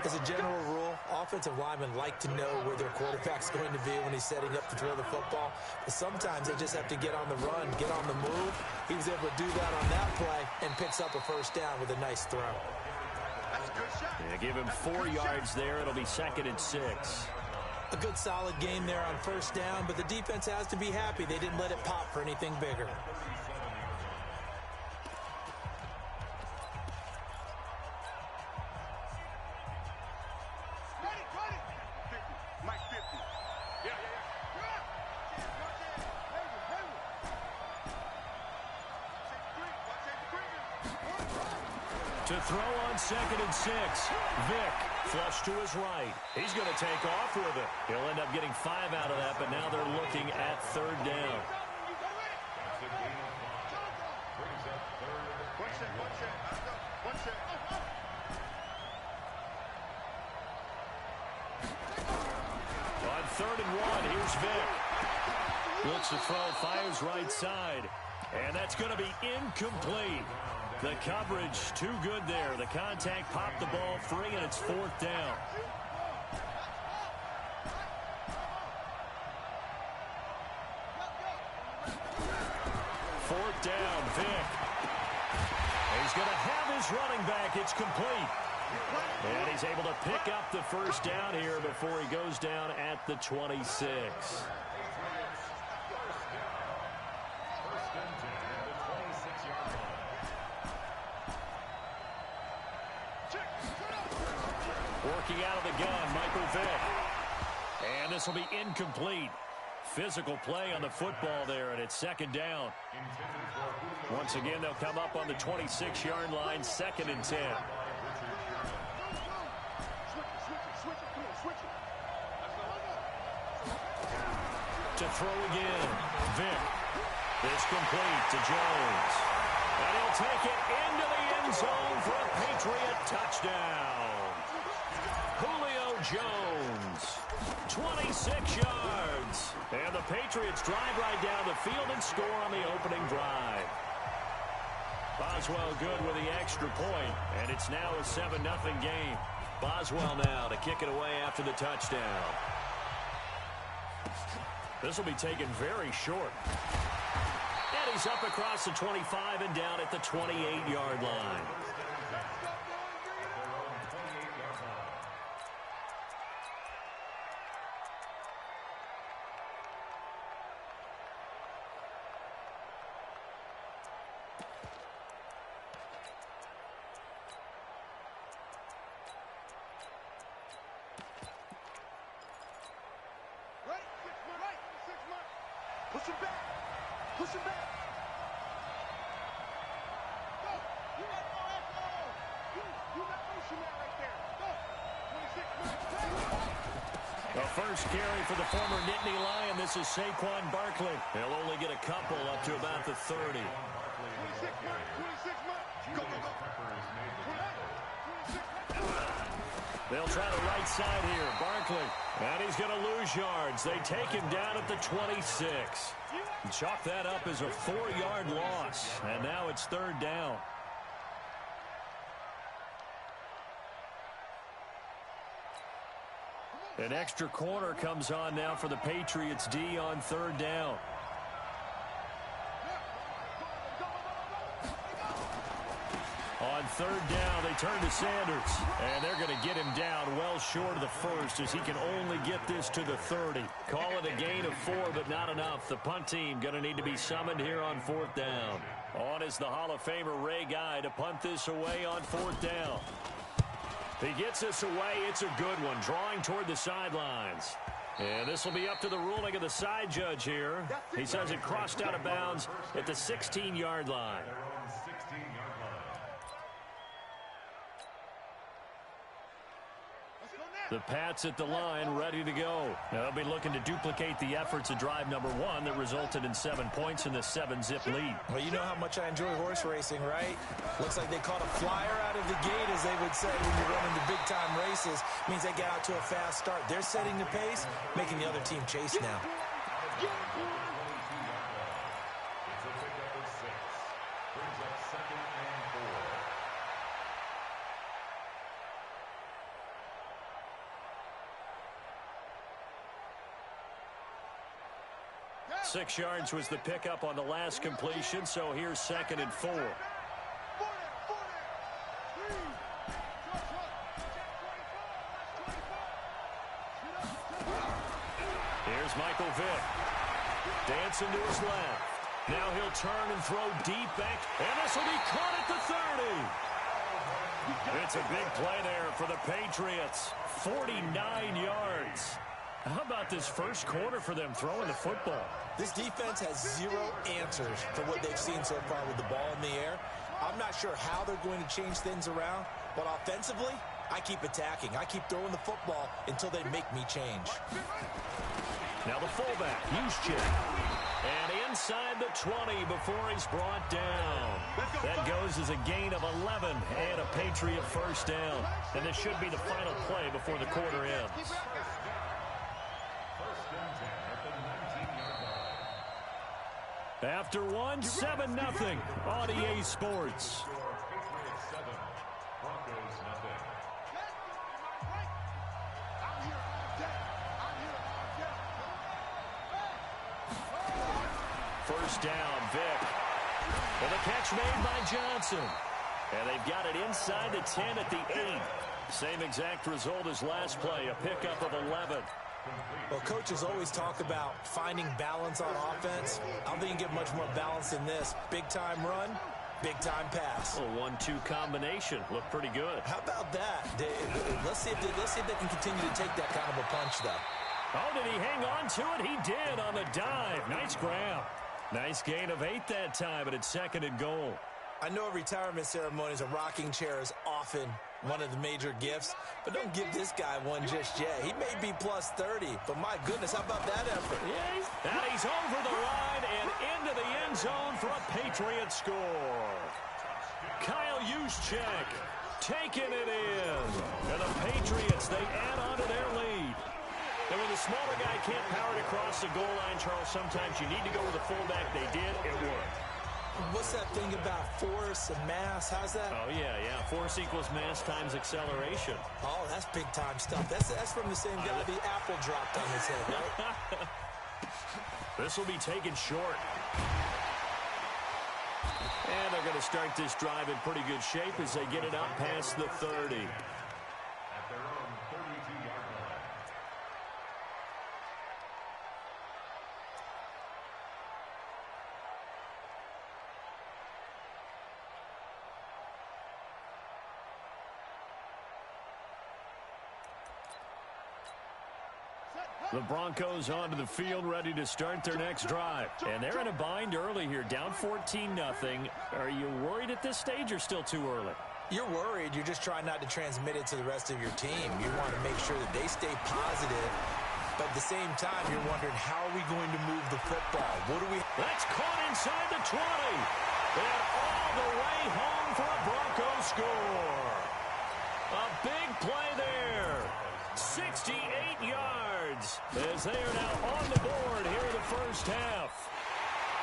As a general rule, offensive linemen like to know where their quarterback's going to be when he's setting up to throw the football. But sometimes they just have to get on the run, get on the move. He was able to do that on that play and picks up a first down with a nice throw. That's a good shot. Yeah, give him 4 yards there. It'll be 2nd and 6. A good solid game there on first down, but the defense has to be happy they didn't let it pop for anything bigger. To throw on 2nd and 6. Vic, flush to his right. He's going to take off with it. He'll end up getting 5 out of that, but now they're looking at 3rd down. On 3rd and 1, here's Vic. Looks to throw, fires right side. And that's going to be incomplete. The coverage too good there. The contact popped the ball free, and it's 4th down. Fourth down, Vic. He's going to have his running back. It's complete. And he's able to pick up the first down here before he goes down at the 26. Working out of the gun, Michael Vick. And this will be incomplete. Physical play on the football there, and it's 2nd down. Once again, they'll come up on the 26-yard line, 2nd and 10. To throw again, Vick. It's complete to Jones. And he'll take it into the end zone for a Patriot touchdown. Julio Jones, 26 yards. And the Patriots drive right down the field and score on the opening drive. Boswell good with the extra point, and it's now a 7-0 game. Boswell now to kick it away after the touchdown. This will be taken very short. And he's up across the 25 and down at the 28-yard line. Push him back. Push him back. Go. You got no after. You got motion that right there. Go. 26 minutes. The first carry for the former Nittany Lion. This is Saquon Barkley. He'll only get a couple up to about the 30. 26 minutes. 26 minutes. Go, go, go. 26 minutes. They'll try the right side here. Barkley. And he's going to lose yards. They take him down at the 26. And chalk that up as a 4-yard loss. And now it's 3rd down. An extra corner comes on now for the Patriots D on 3rd down. On 3rd down, they turn to Sanders. And they're going to get him down well short of the first as he can only get this to the 30. Call it a gain of 4, but not enough. The punt team going to need to be summoned here on 4th down. On is the Hall of Famer Ray Guy to punt this away on 4th down. He gets this away. It's a good one, drawing toward the sidelines. And this will be up to the ruling of the side judge here. He says it crossed out of bounds at the 16-yard line. The Pats at the line, ready to go. They'll be looking to duplicate the efforts of drive number 1 that resulted in 7 points in the 7-zip lead. Well, you know how much I enjoy horse racing, right? Looks like they caught a flyer out of the gate, as they would say when you're running the big-time races. Means they get out to a fast start. They're setting the pace, making the other team chase now. It's a pickup of 6. Brings up 2nd and 4. 6 yards was the pickup on the last completion, so here's 2nd and 4. Here's Michael Vick. Dancing to his left. Now he'll turn and throw deep back, and this will be caught at the 30. It's a big play there for the Patriots. 49 yards. How about this first quarter for them throwing the football? This defense has 0 answers for what they've seen so far with the ball in the air. I'm not sure how they're going to change things around, but offensively, I keep attacking. I keep throwing the football until they make me change. Now the fullback, Juszczyk. And inside the 20 before he's brought down. That goes as a gain of 11 and a Patriot first down. And this should be the final play before the quarter ends. After 1, 7-0 on EA Sports. First down, Vick. And the catch made by Johnson. And they've got it inside the 10 at the 8. Same exact result as last play, a pickup of 11. Well, coaches always talk about finding balance on offense. I don't think you get much more balance than this. Big-time run, big-time pass. A 1-2 combination. Looked pretty good. How about that? Let's see if they can continue to take that kind of a punch, though. Oh, did he hang on to it? He did on the dive. Nice grab. Nice gain of 8 that time, but it's 2nd and goal. I know at retirement ceremonies, a rocking chair is often one of the major gifts, but don't give this guy one just yet. He may be plus 30, but my goodness, how about that effort? Yeah, and he's over the line and into the end zone for a Patriot score. Kyle Juszczyk taking it in. And the Patriots, they add on to their lead. And when the smaller guy can't power it across the goal line, Charles, sometimes you need to go with a fullback. They did. It worked. What's that thing about force and mass? How's that? Oh, yeah. Force equals mass times acceleration. Oh, that's big-time stuff. That's from the same guy the apple dropped on his head, right? This will be taken short. And they're going to start this drive in pretty good shape as they get it out past the 30. At their own 32-yard line. The Broncos onto the field, ready to start their next drive. And they're in a bind early here, down 14-0. Are you worried at this stage or still too early? You're worried. You're just trying not to transmit it to the rest of your team. You want to make sure that they stay positive. But at the same time, you're wondering, how are we going to move the football? That's caught inside the 20. And all the way home for a Broncos score. A big play there. 68 yards as they are now on the board here in the first half.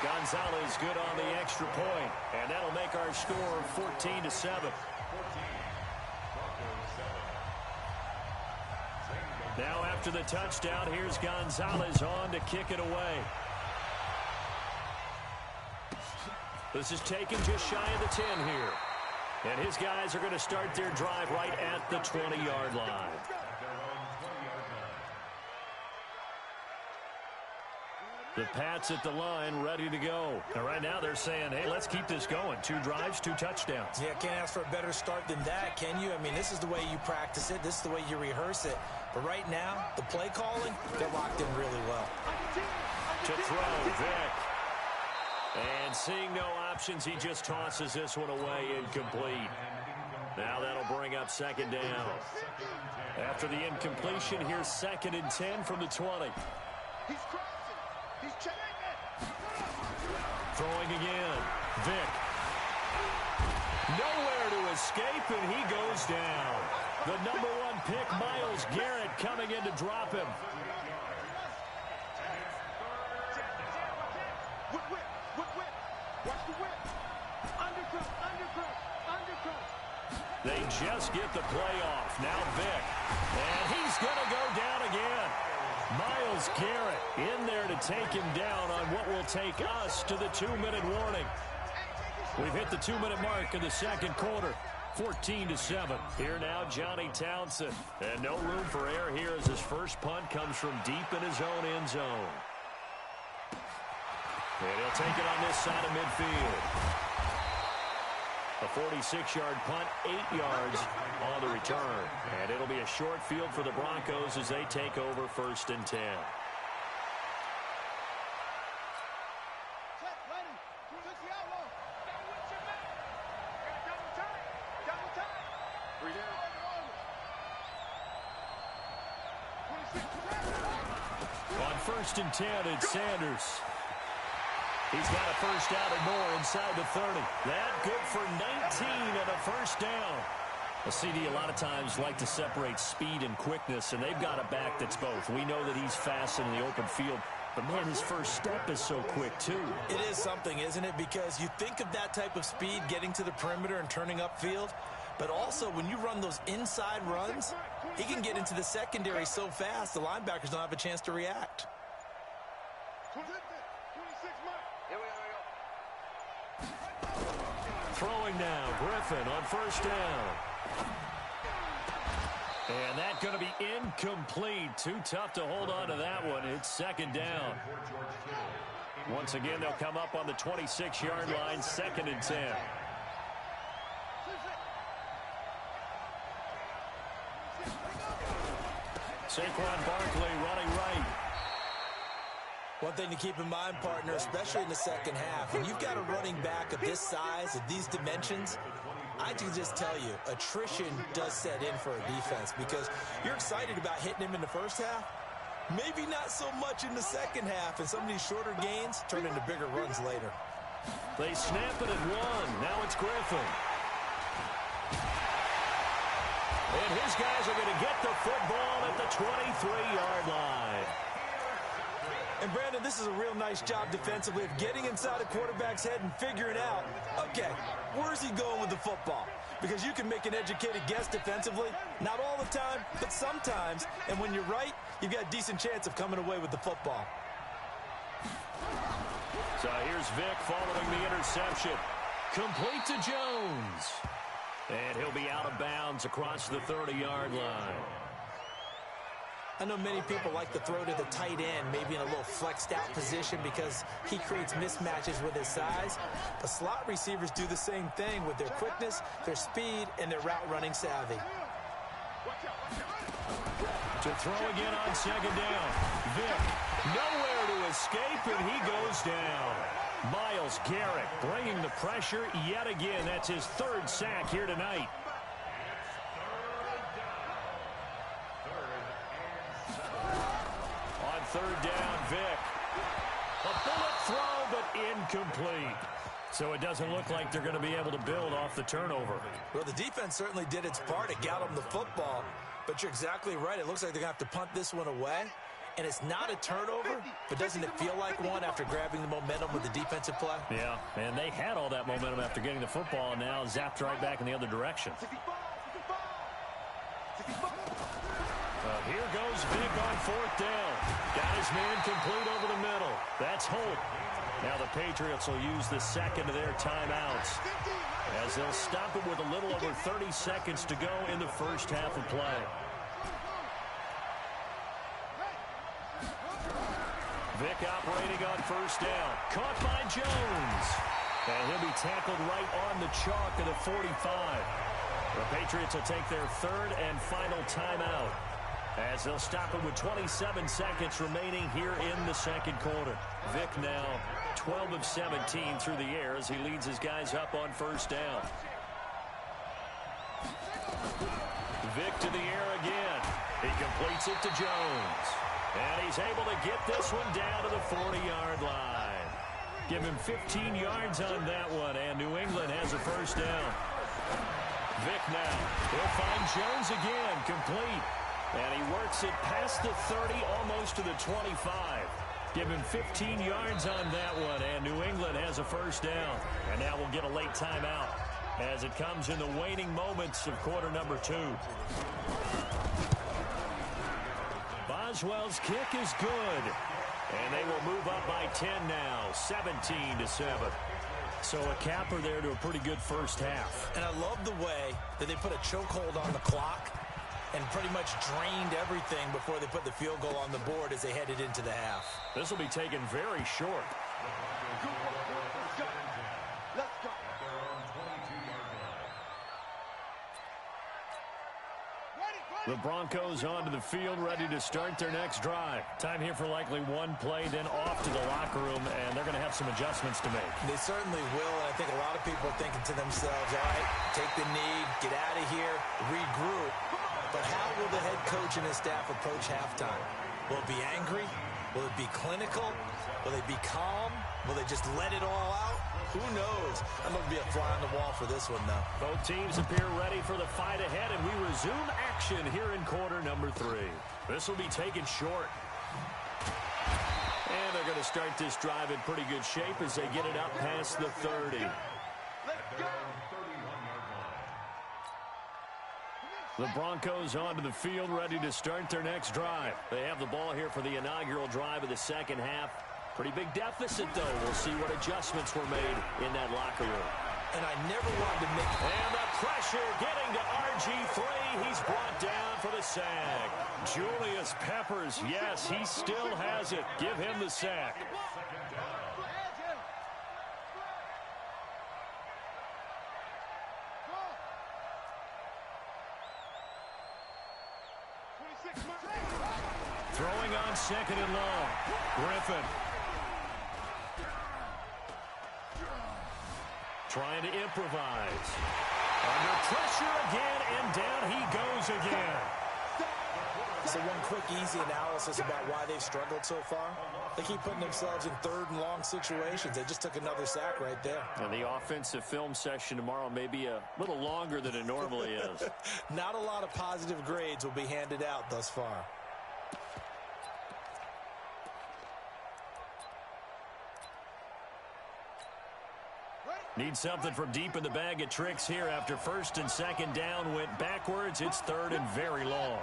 Gonzalez good on the extra point, and that'll make our score 14-7. Now after the touchdown, here's Gonzalez on to kick it away. This is taken just shy of the 10 here. And his guys are going to start their drive right at the 20-yard line. The Pats at the line, ready to go. And right now they're saying, hey, let's keep this going. 2 drives, 2 touchdowns. Yeah, can't ask for a better start than that, can you? I mean, this is the way you practice it. This is the way you rehearse it. But right now, the play calling, they're locked in really well. To throw, Vic. And seeing no options, he just tosses this one away, incomplete. Now that'll bring up second down. After the incompletion, here's 2nd and 10 from the 20. He's crossing. He's checking. Throwing again. Vic. Nowhere to escape, and he goes down. The number 1 pick, Myles Garrett, coming in to drop him. Watch the whip. Undercut. They just get the play off. Now Vic. And he's going to go down again. Myles Garrett in there to take him down on what will take us to the 2-minute warning. We've hit the 2-minute mark in the second quarter. 14-7. Here now, Johnny Townsend. And no room for error here as his first punt comes from deep in his own end zone. And he'll take it on this side of midfield. A 46-yard punt, 8 yards on the return. And it'll be a short field for the Broncos as they take over 1st and 10. On 1st and 10, it's Sanders. He's got a first down and more inside the 30. That good for 19 and a first down. A CD a lot of times like to separate speed and quickness, and they've got a back that's both. We know that he's fast in the open field, but, man, his first step is so quick, too. It is something, isn't it? Because you think of that type of speed getting to the perimeter and turning upfield, but also when you run those inside runs, he can get into the secondary so fast the linebackers don't have a chance to react. Throwing now, Griffin on first down. And that's going to be incomplete. Too tough to hold on to that one. It's second down. Once again, they'll come up on the 26-yard line, 2nd and 10. Saquon Barkley running right. One thing to keep in mind, partner, especially in the second half, when you've got a running back of this size, of these dimensions, I can just tell you, attrition does set in for a defense because you're excited about hitting him in the first half. Maybe not so much in the second half, and some of these shorter gains turn into bigger runs later. They snap it at 1. Now it's Griffin. And his guys are going to get the football at the 23-yard line. And, Brandon, this is a real nice job defensively of getting inside a quarterback's head and figuring out, okay, where's he going with the football? Because you can make an educated guess defensively. Not all the time, but sometimes. And when you're right, you've got a decent chance of coming away with the football. So here's Vic following the interception. Complete to Jones. And he'll be out of bounds across the 30-yard line. I know many people like to throw to the tight end, maybe in a little flexed out position because he creates mismatches with his size. But slot receivers do the same thing with their quickness, their speed, and their route running savvy. To throw again on second down. Vic, nowhere to escape, and he goes down. Myles Garrett bringing the pressure yet again. That's his 3rd sack here tonight. On 3rd down, Vic. A bullet throw, but incomplete. So it doesn't look like they're going to be able to build off the turnover. Well, the defense certainly did its part. It got them the football. But you're exactly right. It looks like they're going to have to punt this one away. And it's not a turnover, but doesn't it feel like one after grabbing the momentum with the defensive play? Yeah, and they had all that momentum after getting the football, and now zapped right back in the other direction. Here goes Vic on 4th down. Got his man complete over the middle. That's Holt. Now the Patriots will use the second of their timeouts as they'll stop it with a little over 30 seconds to go in the first half of play. Vic operating on 1st down. Caught by Jones. And he'll be tackled right on the chalk of the 45. The Patriots will take their 3rd and final timeout as they'll stop it with 27 seconds remaining here in the second quarter. Vic now 12 of 17 through the air as he leads his guys up on 1st down. Vic to the air again. He completes it to Jones. And he's able to get this one down to the 40-yard line. Give him 15 yards on that one, and New England has a 1st down. Vic now. He'll find Jones again, complete. And he works it past the 30, almost to the 25. Give him 15 yards on that one, and New England has a 1st down. And now we'll get a late timeout as it comes in the waning moments of quarter number 2. Boswell's kick is good. And they will move up by 10 now, 17-7. So a capper there to a pretty good first half. And I love the way that they put a chokehold on the clock and pretty much drained everything before they put the field goal on the board as they headed into the half. This will be taken very short. Let's go. The Broncos onto the field, ready to start their next drive. Time here for likely one play, then off to the locker room, and they're going to have some adjustments to make. They certainly will, and I think a lot of people are thinking to themselves, all right, take the knee, get out of here, regroup. But how will the head coach and his staff approach halftime? Will it be angry? Will it be clinical? Will they be calm? Will they just let it all out? Who knows? I'm going to be a fly on the wall for this one, though. Both teams appear ready for the fight ahead, and we resume action here in quarter number 3. This will be taken short. And they're going to start this drive in pretty good shape as they get it up past the 30. The Broncos onto the field, ready to start their next drive. They have the ball here for the inaugural drive of the second half. Pretty big deficit, though. We'll see what adjustments were made in that locker room. And I never wanted to make... And the pressure getting to RG3. He's brought down for the sack. Julius Peppers, yes, he still has it. Give him the sack. Throwing on 2nd and long. Griffin. Trying to improvise. Under pressure again, and down he goes again. So one quick, easy analysis about why they've struggled so far. They keep putting themselves in 3rd and long situations. They just took another sack right there. And the offensive film session tomorrow may be a little longer than it normally is. Not a lot of positive grades will be handed out thus far. Need something from deep in the bag of tricks here after 1st and 2nd down went backwards. It's 3rd and very long.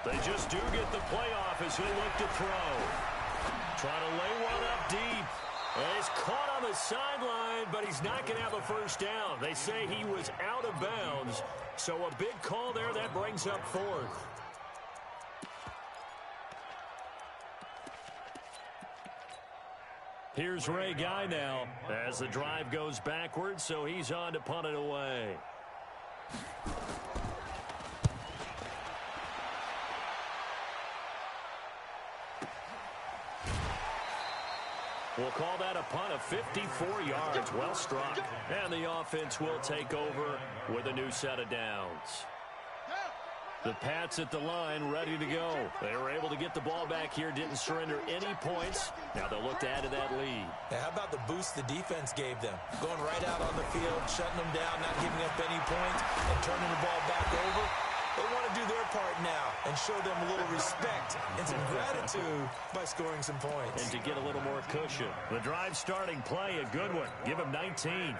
They just do get the playoff as he'll look to throw. Trying to lay one up deep. And he's caught on the sideline, but he's not going to have a 1st down. They say he was out of bounds. So a big call there that brings up 4th. Here's Ray Guy now as the drive goes backwards, so he's on to punt it away. We'll call that a punt of 54 yards. Well struck. And the offense will take over with a new set of downs. The Pats at the line, ready to go. They were able to get the ball back here, didn't surrender any points. Now they'll look to add to that lead. Now, how about the boost the defense gave them? Going right out on the field, shutting them down, not giving up any points, and turning the ball back over. They want to do their part now and show them a little respect and some gratitude by scoring some points. And to get a little more cushion. The drive starting play, a good one. Give them 19.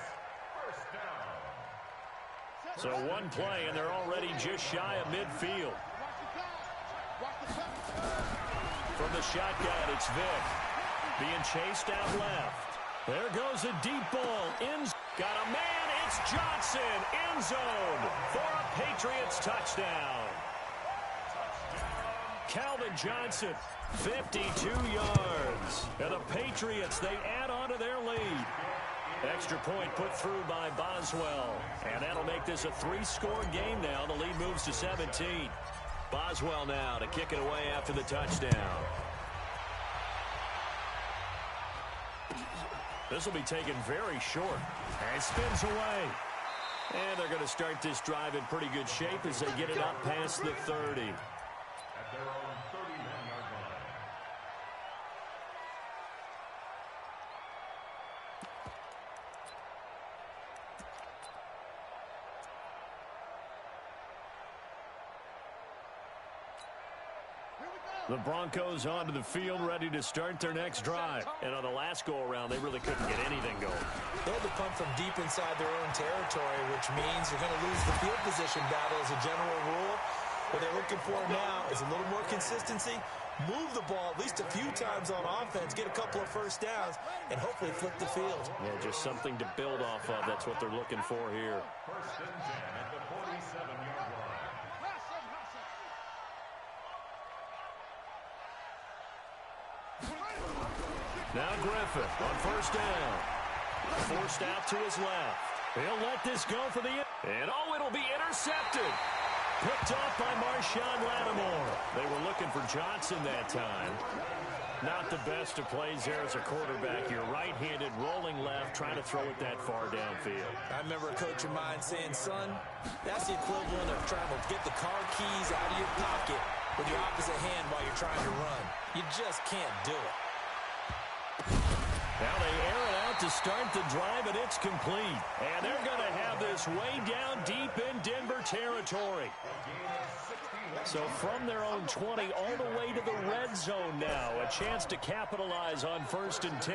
So one play, and they're already just shy of midfield. From the shotgun, it's Vick. Being chased out left. There goes a deep ball. Got a man. It's Johnson. End zone for a Patriots touchdown. Calvin Johnson, 52 yards. And the Patriots, they add on to their lead. Extra point put through by Boswell. And that'll make this a 3-score game now. The lead moves to 17. Boswell now to kick it away after the touchdown. This will be taken very short. And spins away. And they're going to start this drive in pretty good shape as they get it up past the 30. At their own 31-yard line. The Broncos onto the field, ready to start their next drive. And on the last go-around, they really couldn't get anything going. They had to punt from deep inside their own territory, which means you're going to lose the field position battle as a general rule. What they're looking for now is a little more consistency, move the ball at least a few times on offense, get a couple of first downs, and hopefully flip the field. Yeah, just something to build off of. That's what they're looking for here. First and 10 at the 47-yard line. Now Griffin on first down. Forced out to his left. He'll let this go for the... And it'll be intercepted. Picked off by Marshawn Lattimore. They were looking for Johnson that time. Not the best of plays there as a quarterback. You're right-handed, rolling left, trying to throw it that far downfield. I remember a coach of mine saying, son, that's the equivalent of trying to get the car keys out of your pocket with your opposite hand while you're trying to run. You just can't do it. Now they air it out to start the drive, and it's complete. And they're going to have this way down deep in Denver territory. So from their own 20 all the way to the red zone now. A chance to capitalize on first and 10.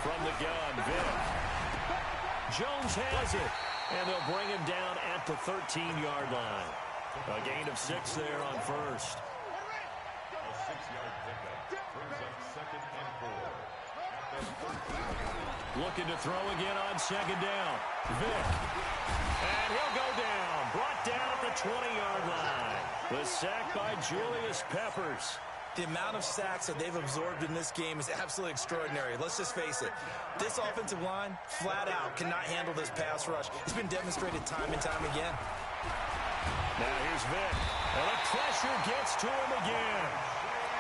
From the gun, Vick. Jones has it. And they'll bring him down at the 13-yard line. A gain of 6 there on first. A 6-yard pickup brings up second and 4. Looking to throw again on second down. Vick. And he'll go down. Brought down at the 20-yard line. The sack by Julius Peppers. The amount of sacks that they've absorbed in this game is absolutely extraordinary. Let's just face it. This offensive line, flat out, cannot handle this pass rush. It's been demonstrated time and time again. Now here's Vick. And the pressure gets to him again.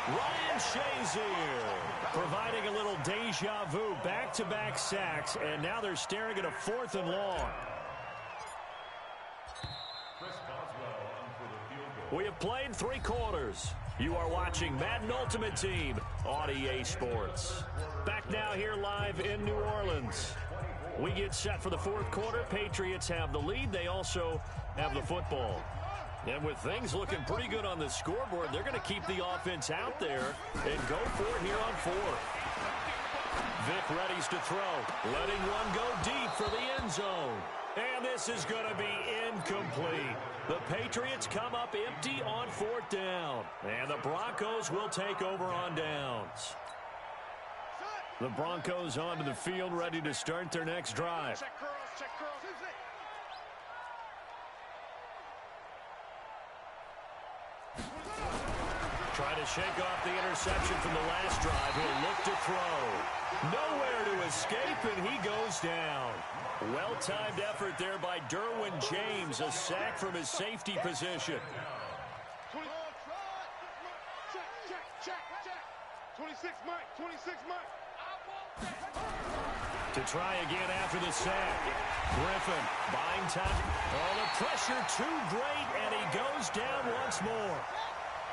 Ryan Shazier providing a little deja vu. Back-to-back sacks, and now they're staring at a 4th and long. We have played 3 quarters. You are watching Madden Ultimate Team on EA Sports. Back now here live in New Orleans. We get set for the 4th quarter. Patriots have the lead. They also have the football. And with things looking pretty good on the scoreboard, they're going to keep the offense out there and go for it here on 4th. Vick readies to throw. Letting one go deep for the end zone. And this is going to be incomplete. The Patriots come up empty on 4th down. And the Broncos will take over on downs. The Broncos onto the field, ready to start their next drive. Check curls, check curls. Trying to shake off the interception from the last drive. He'll look to throw. Nowhere to escape, and he goes down. Well-timed effort there by Derwin James. A sack from his safety position. Check. 26 Mike, 26 Mike. To try again after the sack. Griffin buying time. Oh, the pressure too great, and he goes down once more.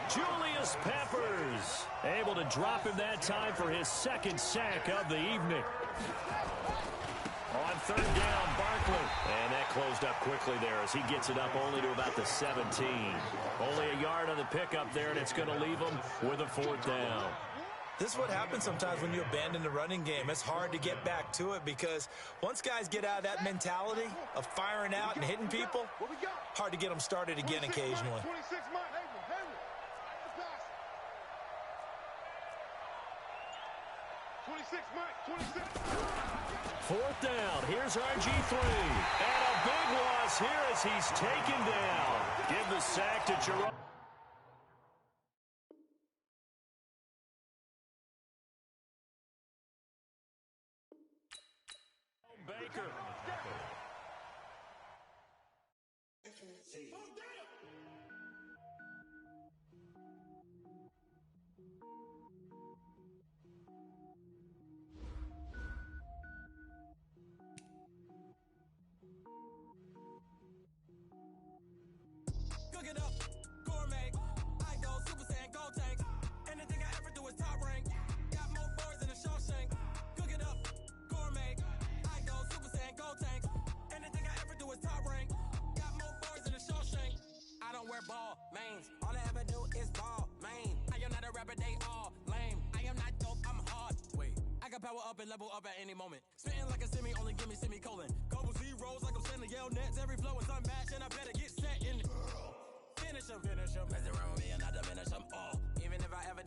Julius Peppers able to drop him that time for his 2nd sack of the evening. On 3rd down, Barkley. And that closed up quickly there as he gets it up only to about the 17. Only a yard on the pickup there, and it's going to leave him with a 4th down. This is what happens sometimes when you abandon the running game. It's hard to get back to it because once guys get out of that mentality of firing out and hitting people, hard to get them started again occasionally. 26 Mike. 26 Mike. 26. Fourth down. Here's RG3. And a big loss here as he's taken down. Give the sack to Jerome. Baker. Cook it up, gourmet. I go Super Saiyan, gold tank. Anything I ever do is top rank. Got more boys than a Shawshank. Cook it up, gourmet. I go Super Saiyan, gold tank. Anything I ever do is top rank. Got more boys than a Shawshank. I don't wear ball mains. All I ever do is ball main. I am not a rapper, they all lame. I am not dope, I'm hard. Wait, I can power up and level up at any moment. Spitting like a semi, only give me semicolon. Couple zeros like I'm sending yell nets. Every flow is unmatched and I better get set in. Finish him. Mess around with me and I diminish them all. Even if I ever